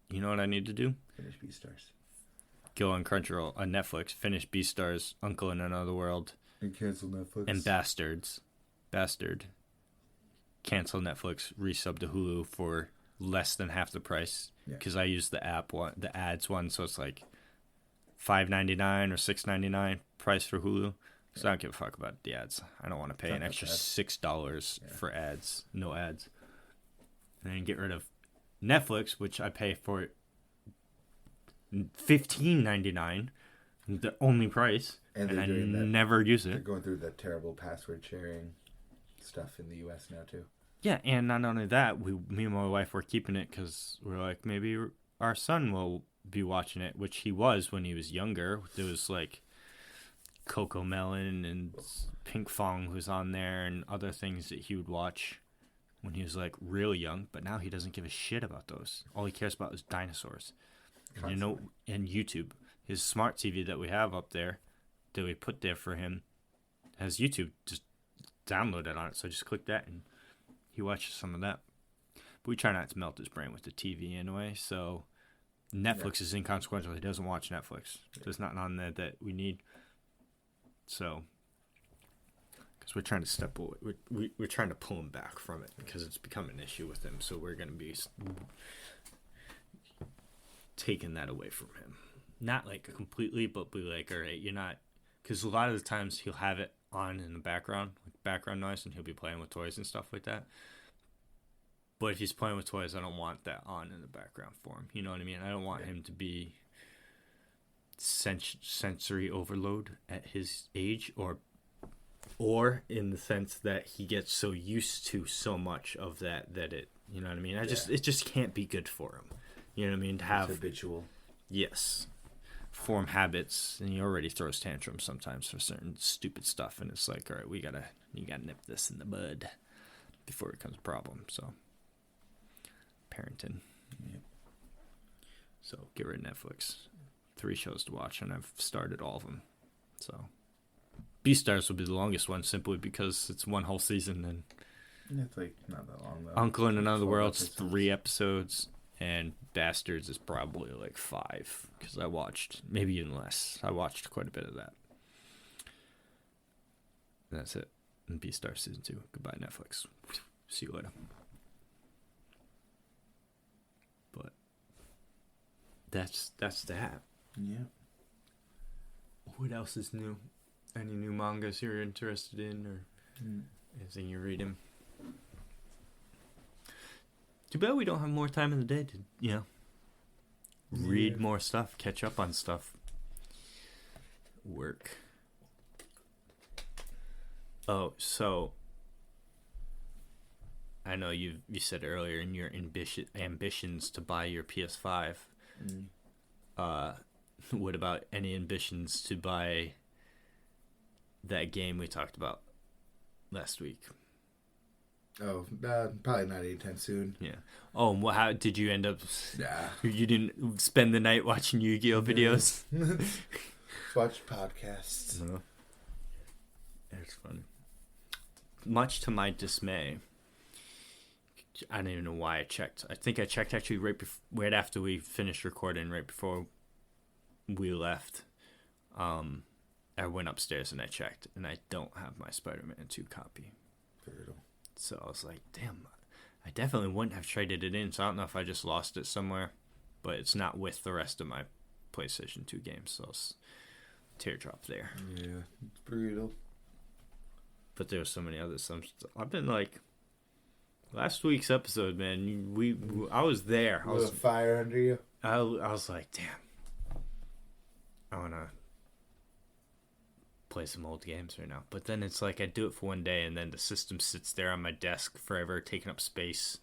You know what I need to do? Finish Beastars. Go on Crunchyroll, on Netflix, finish Beastars, Uncle in Another World, and cancel Netflix. And Bastard. Cancel Netflix, resub to Hulu for less than half the price because I use the app one, the ads one, so it's like $5.99 or $6.99 price for Hulu. So I don't give a fuck about the ads. I don't want to pay an extra $6 for ads, no ads, and then get rid of Netflix, which I pay for $15.99, the only price, and I never use it. They're going through the terrible password sharing stuff in the U.S. now too. Yeah, and not only that, me and my wife were keeping it because we're like, maybe our son will be watching it, which he was when he was younger. There was like Coco Melon and Pink Fong who's on there and other things that he would watch when he was like real young, but now he doesn't give a shit about those. All he cares about is dinosaurs. And, and YouTube. His smart TV that we have up there, that we put there for him, has YouTube just downloaded on it. So I just click that and he watches some of that. But we try not to melt his brain with the TV anyway. So Netflix is inconsequential. He doesn't watch Netflix. There's nothing on there that we need. So, because we're trying to step away, we're trying to pull him back from it because it's become an issue with him. So we're going to be taking that away from him. Not like completely, but be like, all right, you're not, because a lot of the times he'll have it on in the background, like background noise, and he'll be playing with toys and stuff like that. But if he's playing with toys, I don't want that on in the background for him. You know what I mean? I don't want him to be sensory overload at his age, or in the sense that he gets so used to so much of that it, you know what I mean? It just can't be good for him. You know what I mean? To have it's habitual. Yes. Form habits, and he already throws tantrums sometimes for certain stupid stuff, and it's like, all right, you gotta nip this in the bud before it becomes a problem. So parenting. Yep. So get rid of Netflix. 3 shows to watch, and I've started all of them. So Beastars will be the longest one, simply because it's one whole season, and it's like not that long though. Uncle in Another World's 3 episodes. And Bastards is probably like 5, because I watched, maybe even less. I watched quite a bit of that. And that's it. And Beastars Season 2. Goodbye, Netflix. See you later. But that's that. Yeah. What else is new? Any new mangas you're interested in, or anything you're reading? Too bad we don't have more time in the day to, read more stuff, catch up on stuff. Work. Oh, so I know you said earlier in your ambitions to buy your PS5. What about any ambitions to buy that game we talked about last week? Oh, probably not anytime soon. Yeah. Oh, and how did you end up? Nah. You didn't spend the night watching Yu-Gi-Oh videos? Watch podcasts. No. It's funny. Much to my dismay, I don't even know why I checked. I think I checked actually right after we finished recording, right before we left. I went upstairs and I checked, and I don't have my Spider-Man 2 copy. Brutal. So I was like, damn, I definitely wouldn't have traded it in. So I don't know if I just lost it somewhere, but it's not with the rest of my PlayStation 2 games. So it's teardrop there. Yeah, it's brutal. But there were so many others. I've been like, last week's episode, man, I was there. I was a fire under you. I was like, damn, I want to play some old games right now. But then it's like I do it for one day, and then the system sits there on my desk forever, taking up space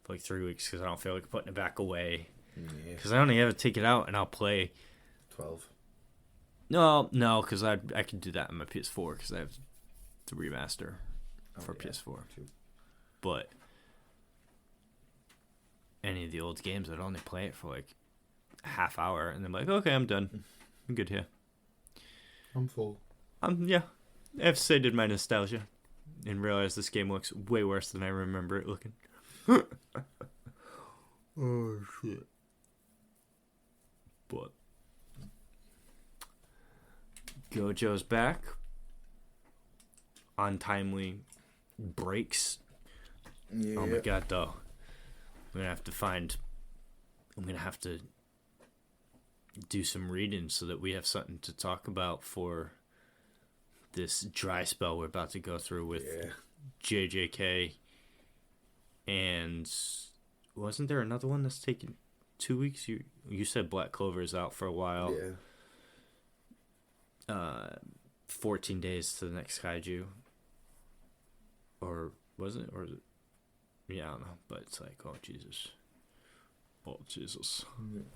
for like 3 weeks because I don't feel like putting it back away. Because I only ever take it out and I'll play 12. No, because I can do that on my PS4 because I have the remaster for PS4. True. But any of the old games, I'd only play it for like a half hour, and then like, okay, I'm done. I'm good here. I'm full. Yeah. I've sated my nostalgia and realized this game looks way worse than I remember it looking. Oh, shit. But Gojo's back. Untimely breaks. Yeah. Oh my god, though. I'm gonna have to do some reading so that we have something to talk about for this dry spell we're about to go through with JJK. And wasn't there another one that's taken 2 weeks? You said Black Clover is out for a while. Yeah. 14 days to the next kaiju. Or was it? Or yeah, I don't know. But it's like, oh Jesus. Oh Jesus.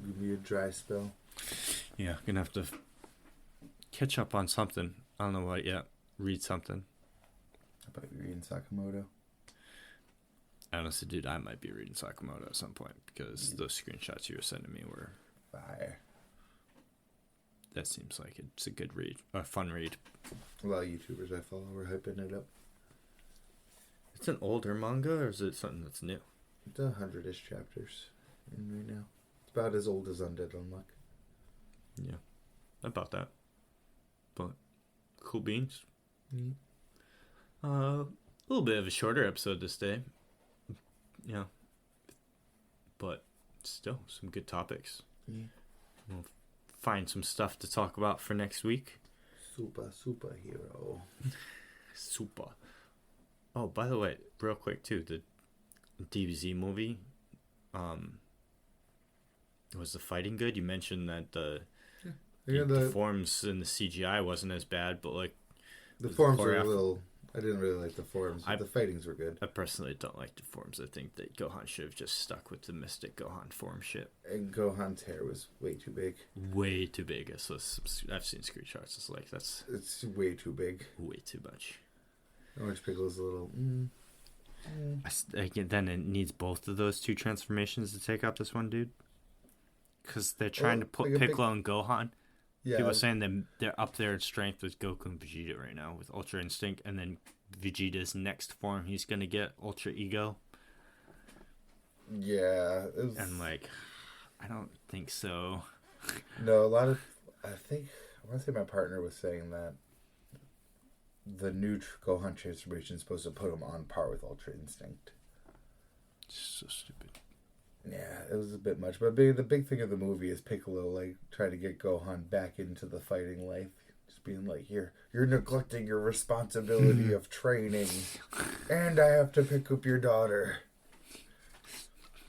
Give me a dry spell. Yeah, gonna have to catch up on something. I don't know what yet. Read something. How about you reading Sakamoto? Honestly, dude, I might be reading Sakamoto at some point because those screenshots you were sending me were fire. That seems like it's a good read, a fun read. A lot of YouTubers I follow are hyping it up. It's an older manga, or is it something that's new? It's 100-ish chapters in right now. It's about as old as Undead Unluck. Yeah, about that. But cool beans. Mm. A little bit of a shorter episode this day. Yeah, but still some good topics. Yeah. We'll find some stuff to talk about for next week. Superhero. Super. Oh, by the way, real quick too, the DBZ movie. Was the fighting good? You mentioned that the forms and the CGI wasn't as bad, but like the forms were a little. I didn't really like the forms. But the fightings were good. I personally don't like the forms. I think that Gohan should have just stuck with the Mystic Gohan form shit. And Gohan's hair was way too big. Way too big. So I've seen screenshots. It's like it's way too big. Way too much. Orange Pickle's a little. Again, then it needs both of those two transformations to take out this one dude. Because they're trying to put Piccolo and Gohan. Yeah. People are saying that they're up there in strength with Goku and Vegeta right now with Ultra Instinct, and then Vegeta's next form he's gonna get Ultra Ego. Yeah, and like, I don't think so. No, I want to say my partner was saying that the new Gohan transformation is supposed to put him on par with Ultra Instinct. So stupid. Yeah, it was a bit much. But the big thing of the movie is Piccolo, like, trying to get Gohan back into the fighting life. Just being like, you're neglecting your responsibility of training. And I have to pick up your daughter.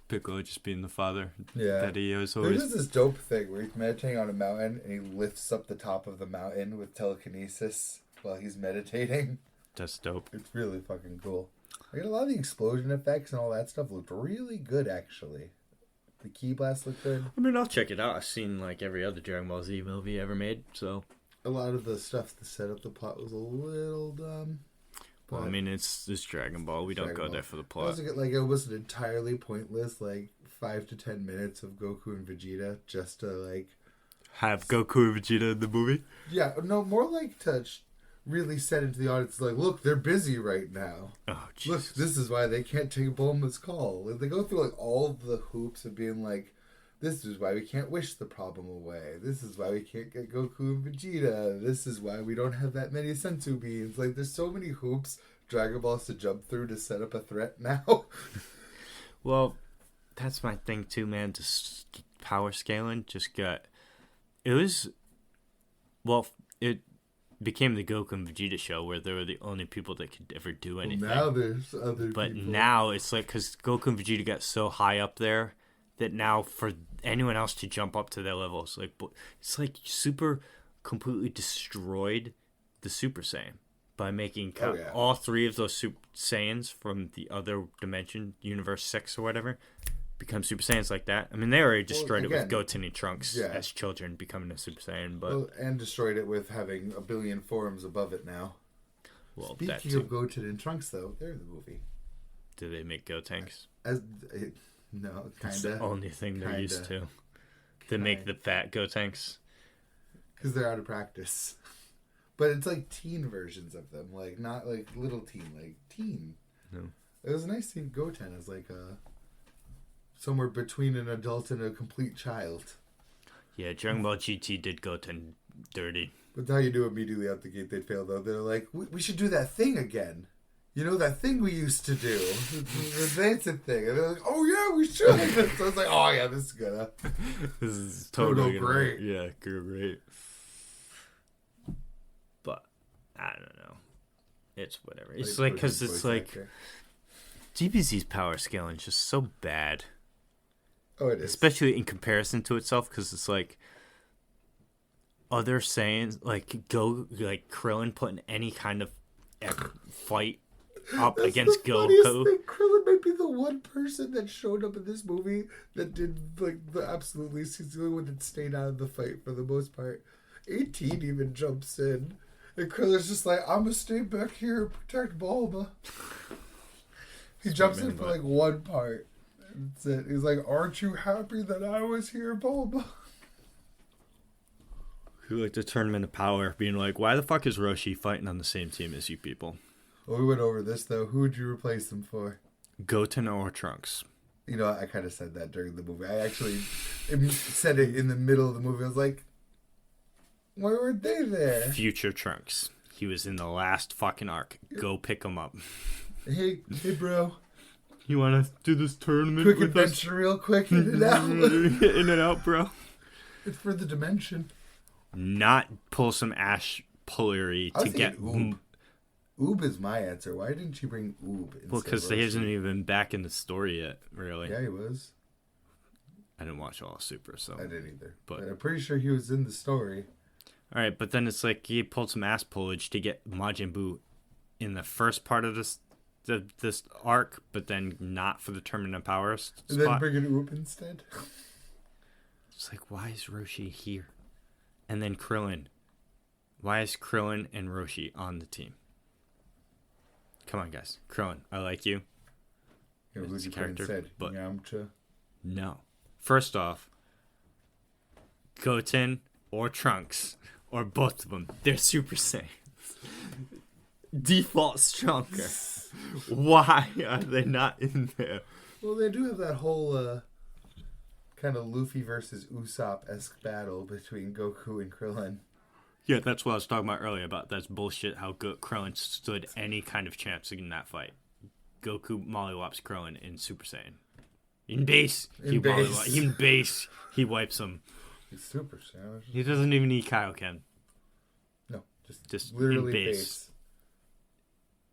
Piccolo just being the father. Yeah. That he was always... There's this dope thing where he's meditating on a mountain and he lifts up the top of the mountain with telekinesis while he's meditating. That's dope. It's really fucking cool. Like, a lot of the explosion effects and all that stuff looked really good, actually. The Ki Blast looked good. I mean, I'll check it out. I've seen, like, every other Dragon Ball Z movie ever made, so... A lot of the stuff to set up the plot was a little dumb. Well, I mean, it's Dragon Ball. We don't go there for the plot. It wasn't entirely pointless, like, 5 to 10 minutes of Goku and Vegeta just to, like... Have Goku and Vegeta in the movie? Yeah, no, more like to... really set into the audience, like, look, they're busy right now. Oh, Jesus. Look, this is why they can't take Bulma's call. They go through, like, all the hoops of being like, this is why we can't wish the problem away. This is why we can't get Goku and Vegeta. This is why we don't have that many Senzu beans. Like, there's so many hoops Dragon Ball has to jump through to set up a threat now. Well, that's my thing, too, man. Just power scaling just got... It was... Well, it... became the Goku and Vegeta show where they were the only people that could ever do anything. Well, now there's other people. But now it's like, because Goku and Vegeta got so high up there that now for anyone else to jump up to their level, it's like Super completely destroyed the Super Saiyan by making all three of those Super Saiyans from the other dimension, Universe 6 or whatever, become Super Saiyans like that. I mean, they already destroyed it with Goten and Trunks as children becoming a Super Saiyan, but and destroyed it with having a billion forms above it now. Well, speaking of Goten and Trunks, though, they're in the movie. Do they make Gotenks? No, kind of. That's the only thing they're used to. They make the fat Gotenks. Because they're out of practice. But it's like teen versions of them. Like, not like little teen, like teen. No. It was nice seeing Goten as like somewhere between an adult and a complete child. Yeah, Dragon Ball GT did Goten dirty. But how you do immediately out the gate, they'd fail, though. They're like, we should do that thing again. You know, that thing we used to do. The dancing thing. And they're like, oh, yeah, we should. So it's like, oh, yeah, this is gonna. This is totally great. Yeah, great. But, I don't know. It's whatever. It's like, because it's like, actor. DBZ's power scaling is just so bad. Oh, it is. Especially in comparison to itself, because it's like, other Saiyans, like, Krillin putting any kind of fight up That's against the Goku. Thing. Krillin might be the one person that showed up in this movie that did like the absolute least. He's the only one that stayed out of the fight for the most part. 18 even jumps in, and Krillin's just like, I'm gonna stay back here and protect Bulma. He jumps in for like one part. That's it. He's like, aren't you happy that I was here, Bulma? Who like the Tournament of Power, being like, why the fuck is Roshi fighting on the same team as you people? Well, we went over this, though. Who would you replace them for? Goten or Trunks? You know, I kind of said that during the movie. I actually said it in the middle of the movie. I was like, why weren't they there? Future Trunks. He was in the last fucking arc. Go pick him up. Hey, bro. You want to do this tournament quick adventure us? Real quick. In and out. In and out, bro. It's for the dimension. Not pull some Ash Pullery to get... Oob. Oob is my answer. Why didn't you bring Oob? Well, because he hasn't even back in the story yet, really. Yeah, he was. I didn't watch all of Super, so... I didn't either. But I'm pretty sure he was in the story. Alright, but then it's like he pulled some ass pullage to get Majin Buu in the first part of this arc, but then not for the Tournament of Powers spot. And then bring in Oob instead? It's like, why is Roshi here? And then Krillin. Why is Krillin and Roshi on the team? Come on, guys. Krillin, I like you. Yeah, who's your character? Said? But Yamcha? No. First off, Goten or Trunks, or both of them, they're Super Saiyans. Default stronger. Why are they not in there? Well, they do have that whole kind of Luffy versus Usopp-esque battle between Goku and Krillin. Yeah, that's what I was talking about earlier, about that's bullshit how Krillin stood any kind of chance in that fight. Goku mollywops Krillin in Super Saiyan. In base, he wipes him. He's Super Saiyan. He doesn't even need Kaioken. No, just literally in base.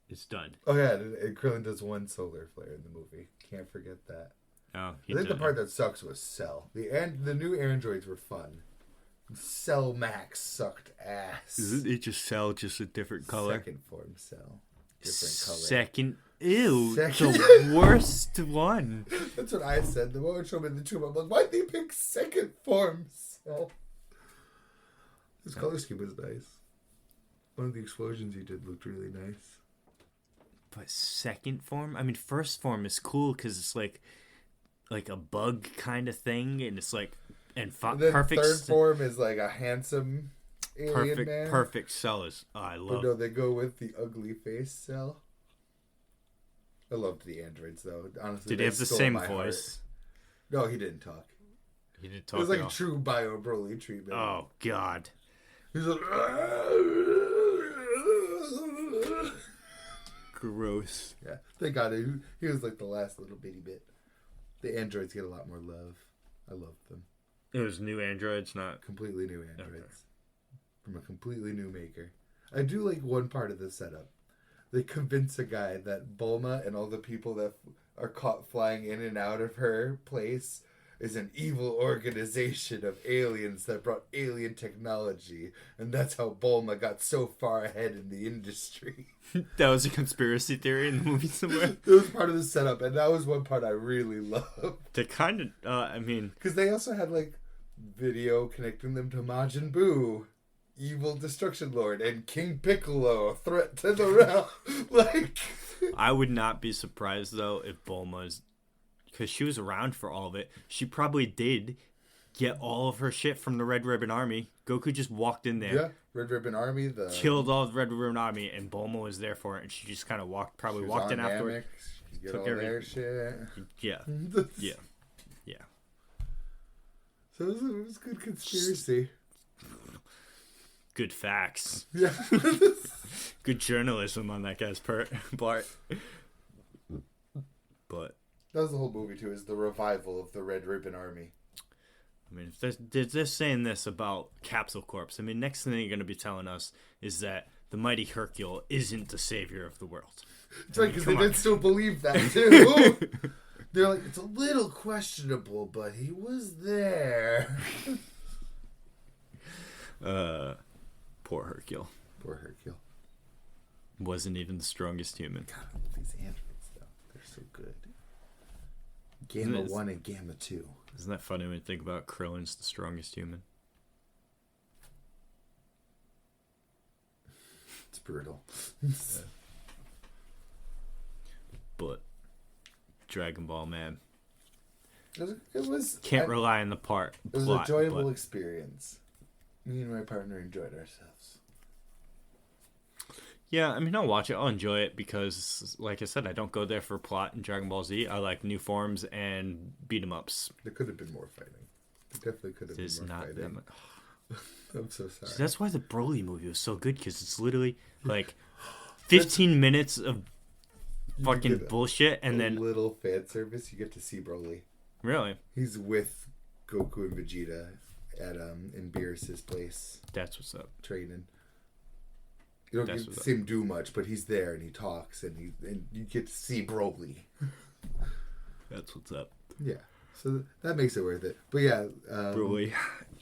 It's done. Oh yeah, and Krillin does one solar flare in the movie. Can't forget that. Oh, I think the part that sucks was Cell. The new androids were fun. Cell Max sucked ass. Isn't it just Cell, just a different color? Second form Cell. Different color. The worst one. That's what I said. The moment showed me the tube, I'm like, why'd they pick second form Cell? His color scheme was nice. One of the explosions he did looked really nice. But second form? I mean, first form is cool because it's like a bug kind of thing, and it's like... And perfect. Third form is like a handsome alien man. Perfect Cell is. Oh, I love. But no, they go with the ugly face Cell. I loved the androids though. Honestly, did he have the same voice? Heart. No, he didn't talk. He didn't talk. It was like a true Bio Broly treatment. Oh God. He's like. Gross. Yeah, thank God he was like the last little bitty bit. The androids get a lot more love. I love them. It was new androids, not... Completely new androids. From a completely new maker. I do like one part of the setup. They convince a guy that Bulma and all the people that are caught flying in and out of her place is an evil organization of aliens that brought alien technology. And that's how Bulma got so far ahead in the industry. That was a conspiracy theory in the movie somewhere? It was part of the setup, and that was one part I really loved. They kind of, I mean... Because they also had, like, video connecting them to Majin Buu. evil destruction lord and King Piccolo, a threat to the realm. Like, I would not be surprised though if Bulma's, because she was around for all of it. She probably did get all of her shit from the Red Ribbon Army. Goku just walked in there. Yeah, Red Ribbon Army. Killed all the Red Ribbon Army, and Bulma was there for it, and she just kind of walked in afterwards. Get all their shit. Yeah. Yeah. Yeah. So it was good conspiracy. Good facts. Yeah. Good journalism on that guy's part. But that was the whole movie too, is the revival of the Red Ribbon Army. I mean, if they're saying this about Capsule Corps, I mean, next thing they're going to be telling us is that the mighty Hercule isn't the savior of the world. It's right, because they did still believe that too. They're like, it's a little questionable, but he was there. Poor Hercule. Poor Hercule. Wasn't even the strongest human. God, I love these androids, though. They're so good. Gamma 1 and Gamma 2. Isn't that funny when you think about Krillin's the strongest human? It's brutal. Yeah. But Dragon Ball, man. It was can't rely on the plot. It was an enjoyable experience. Me and my partner enjoyed ourselves. Yeah, I mean, I'll watch it. I'll enjoy it because, like I said, I don't go there for plot in Dragon Ball Z. I like new forms and beat 'em ups. There could have been more fighting. There definitely could have been more fighting. I'm so sorry. See, that's why the Broly movie was so good, because it's literally like 15 minutes of fucking bullshit, and then little fan service. You get to see Broly. Really? He's with Goku and Vegeta at in Beerus's place. That's what's up. Training. You don't get to see him do much, but he's there and he talks and you get to see Broly. That's what's up. Yeah. So that makes it worth it. But yeah, Broly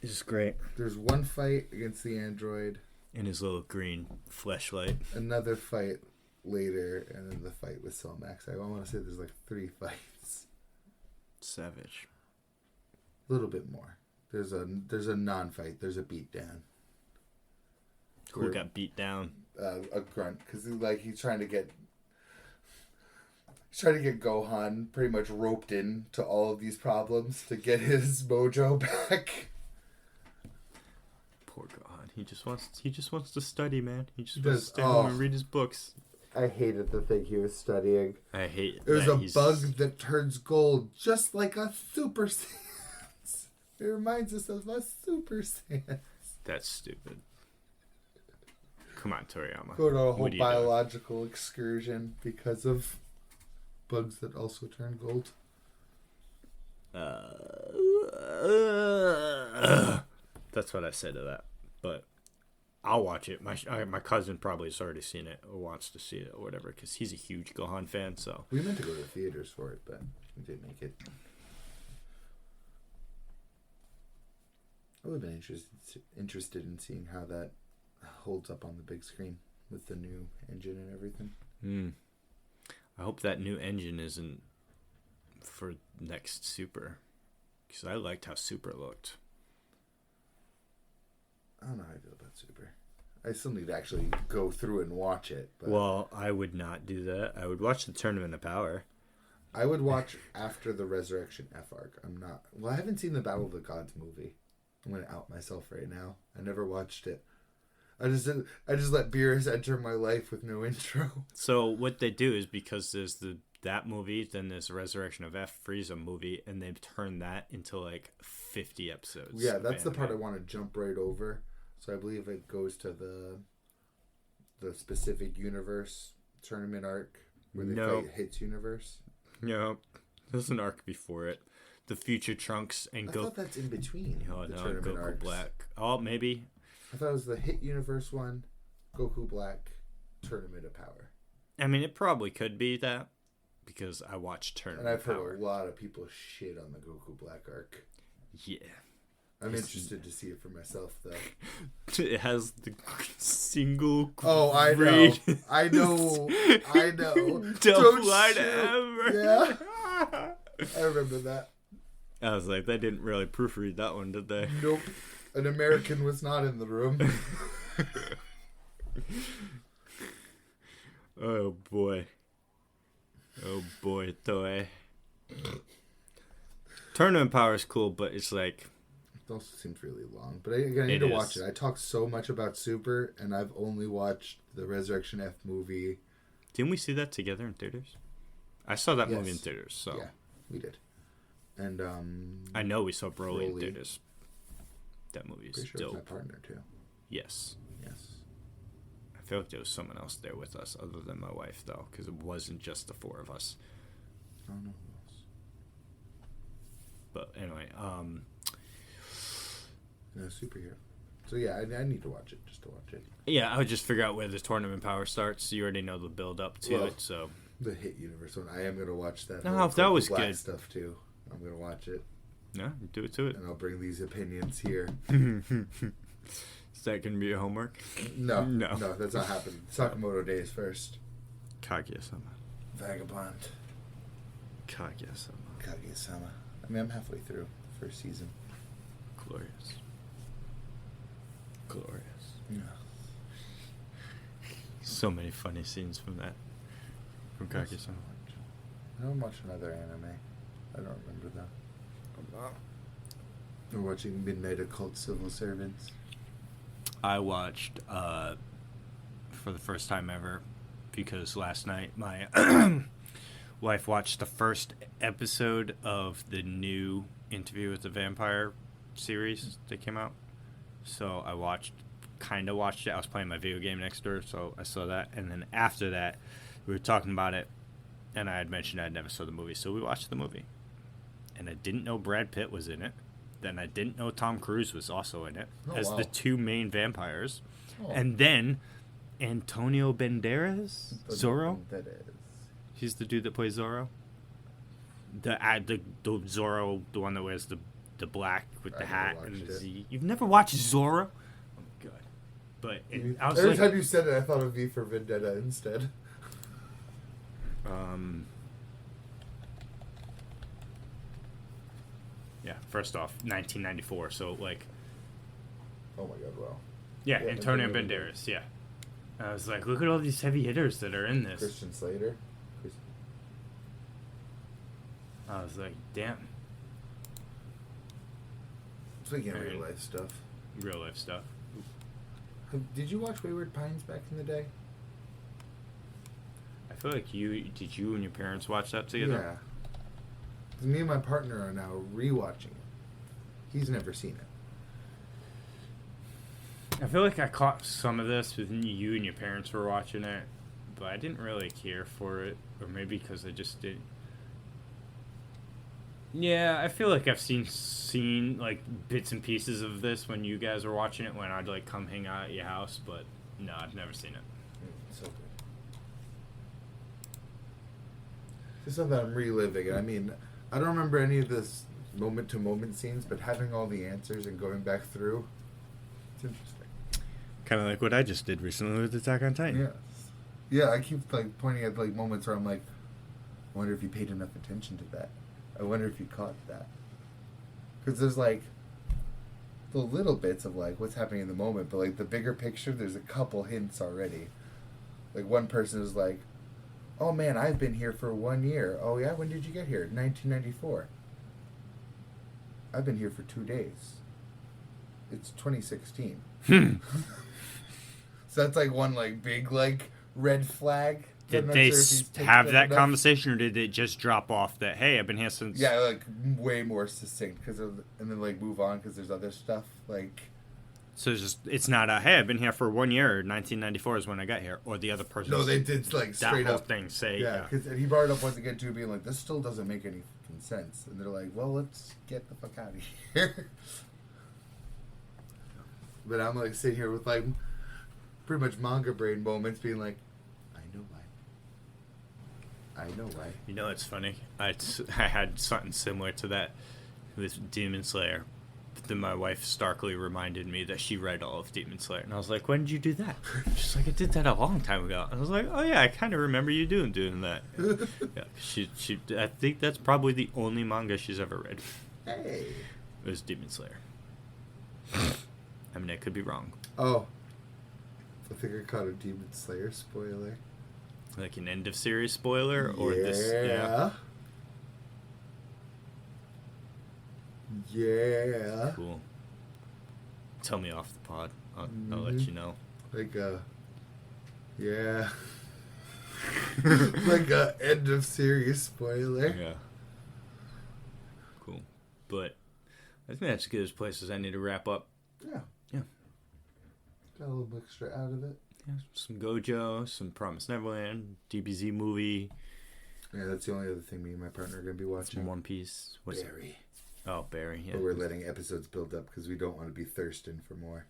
is great. There's one fight against the android. In his little green fleshlight. Another fight later, and then the fight with Cellmax. I want to say there's like 3 fights. Savage. A little bit more. There's a non-fight. There's a beatdown. Who got beat down? A grunt, because he's trying to get Gohan pretty much roped in to all of these problems to get his mojo back. Poor Gohan. He just wants to study, man. He just wants to stay home and read his books. I hated the thing he was studying. I hate. There's a bug that turns gold, just like a Super Saiyan. It reminds us of a Super Saiyan. That's stupid. Come on, Toriyama. Go to a whole biological excursion because of bugs that also turn gold. That's what I said to that. But I'll watch it. My cousin probably has already seen it or wants to see it or whatever because he's a huge Gohan fan. So we meant to go to the theaters for it, but we didn't make it. I would have been interested in seeing how that holds up on the big screen with the new engine and everything. I hope that new engine isn't for next Super, because I liked how Super looked. I don't know how I feel about Super. I still need to actually go through and watch it. But well, I would not do that. I would watch the Tournament of Power. I would watch after the Resurrection F arc. I haven't seen the Battle of the Gods movie. I'm going to out myself right now. I never watched it. I just let Beerus enter my life with no intro. So what they do is, because there's that movie, then there's Resurrection of F Frieza movie, and they've turned that into like 50 episodes. Yeah, that's the part I want to jump right over. So I believe it goes to the specific universe tournament arc where they fight Hits universe. No, there's an arc before it. The future Trunks and I thought that's in between. Oh the no, tournament Goku arcs. Black. Oh, maybe. I thought it was the Hit Universe one, Goku Black, Tournament of Power. I mean, it probably could be that, because I watched Tournament of Power. And I've heard a lot of people shit on the Goku Black arc. Yeah. I'm interested to see it for myself, though. It has the single I know. Don't lie to ever. Yeah. I remember that. I was like, they didn't really proofread that one, did they? Nope. An American was not in the room. Oh boy. Oh boy, toy. Tournament Power is cool, but it's like... It also seems really long. But I need to watch it. I talk so much about Super, and I've only watched the Resurrection F movie. Didn't we see that together in theaters? I saw that movie in theaters, so... Yeah, we did. And, I know we saw Broly in theaters. That movie is pretty sure dope. It's my partner, too. Yes. Yes. I feel like there was someone else there with us other than my wife, though, because it wasn't just the four of us. I don't know who else. But anyway, No, superhero. So yeah, I need to watch it just to watch it. Yeah, I would just figure out where the Tournament Power starts. You already know the build up to it, so... The Hit Universe one. I am gonna watch that. No, if that was Black good stuff too. I'm gonna watch it. Yeah, do it to it. And I'll bring these opinions here. Is that gonna be your homework? No, that's not happening. Sakamoto Days first. Kaguya-sama. Vagabond. Kaguya-sama. Kaguya-sama. I mean, I'm halfway through the first season. Glorious. Glorious. Yeah. So many funny scenes from that. From Kaguya-sama. I don't watch another anime. I don't remember that. We're watching Midnight Occult Civil Servants. I watched for the first time ever because last night my wife watched the first episode of the new Interview with the Vampire series that came out. So I kind of watched it. I was playing my video game next door, so I saw that. And then after that, we were talking about it, and I had mentioned I never saw the movie, so we watched the movie. And I didn't know Brad Pitt was in it. Then I didn't know Tom Cruise was also in it as the two main vampires. Oh. And then Antonio Banderas, Zorro. That is. He's the dude that plays Zorro. The Zorro, the one that wears the black with the hat and the Z. You've never watched Zorro? Oh my god! But every time you said it, I thought of V for Vendetta instead. Yeah, first off, 1994, so like... Oh my god, wow. Yeah, Antonio Banderas, yeah. I was like, look at all these heavy hitters that are in this. Christian Slater. I was like, damn. Speaking of real life stuff. Real life stuff. Did you watch Wayward Pines back in the day? I feel like you and your parents watch that together? Yeah. Me and my partner are now rewatching it. He's never seen it. I feel like I caught some of this when you and your parents were watching it, but I didn't really care for it, or maybe because I just didn't. Yeah, I feel like I've seen like bits and pieces of this when you guys were watching it when I'd like come hang out at your house, but no, I've never seen it. So good. It's not that I'm reliving it. I mean, I don't remember any of this moment-to-moment scenes, but having all the answers and going back through, it's interesting. Kind of like what I just did recently with Attack on Titan. Yes. Yeah, I keep like pointing at like moments where I'm like, I wonder if you paid enough attention to that. I wonder if you caught that. Because there's like the little bits of like what's happening in the moment, but like the bigger picture, there's a couple hints already. Like one person is like, oh man, I've been here for 1 year. Oh yeah, when did you get here? 1994. I've been here for 2 days. It's 2016. So that's like one like big like red flag. Did they have that conversation, or did it just drop off that, hey, I've been here since... Yeah, like way more succinct, and then like move on because there's other stuff like... So it's not a, hey, I've been here for 1 year, 1994 is when I got here, or the other person... No, they did like straight that whole up thing say... Yeah, because he brought it up once again too, being like, this still doesn't make any sense. And they're like, well, let's get the fuck out of here. But I'm like sitting here with like pretty much manga brain moments being like, I know why. You know, it's funny. I had something similar to that with Demon Slayer. But then my wife starkly reminded me that she read all of Demon Slayer. And I was like, when did you do that? She's like, I did that a long time ago. And I was like, oh yeah, I kind of remember you doing that. Yeah, she I think that's probably the only manga she's ever read. Hey. It was Demon Slayer. I mean, I could be wrong. Oh. I think I caught a Demon Slayer spoiler. Like an end of series spoiler? Or this? Yeah. Yeah. Cool. Tell me off the pod. I'll let you know. Like yeah. Like a end of series spoiler. Yeah. Cool. But I think that's as good as places I need to wrap up. Yeah. Yeah. Got a little extra out of it. Yeah. Some Gojo, some Promised Neverland, DBZ movie. Yeah, that's the only other thing me and my partner are going to be watching. Some One Piece. What's Barry. Oh, Barry, yeah. But we're letting episodes build up because we don't want to be thirsting for more.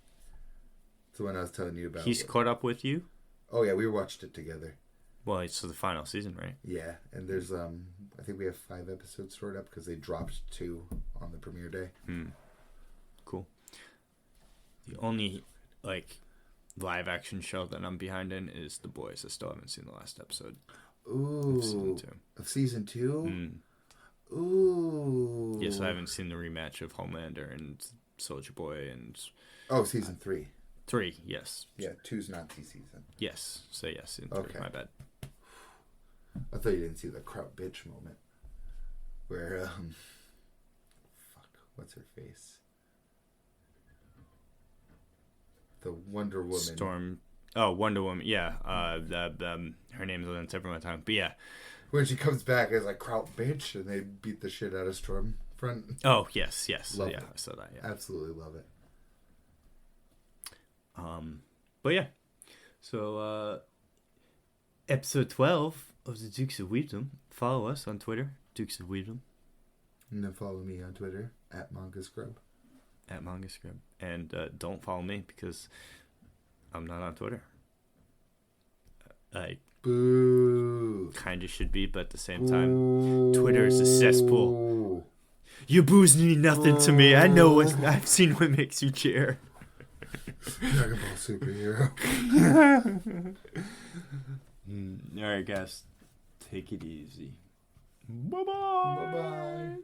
It's the one I was telling you about. He's caught up with you? Oh, yeah, we watched it together. Well, it's the final season, right? Yeah, and there's, I think we have 5 episodes stored up because they dropped 2 on the premiere day. Cool. The only, live action show that I'm behind in is The Boys. I still haven't seen the last episode. Ooh. Of season 2. Of season 2? Ooh. Yes, I haven't seen the rematch of Homelander and Soldier Boy and... Oh, season 3. 3, yes. Yeah, 2's not the season. Yes, say yes, season 3, okay. My bad. I thought you didn't see the Kraut bitch moment. Where, fuck, what's her face? The Wonder Woman. Storm... Oh, Wonder Woman, yeah. Her name is on the tip of my tongue, but yeah. When she comes back as like Kraut bitch, and they beat the shit out of Stormfront. Oh, yes. Love yeah, it. I saw that, yeah. Absolutely love it. But yeah. So, episode 12 of the Dukes of Wisdom. Follow us on Twitter, Dukes of Wisdom. And then follow me on Twitter, @MangaScrub. @MangaScrub. And don't follow me because I'm not on Twitter. I Boo. kind of should be, but at the same time, Twitter is a cesspool. Your boos mean nothing to me. I know what I've seen what makes you cheer. Dragon Ball superhero. All right, guys. Take it easy. Bye-bye. Bye-bye.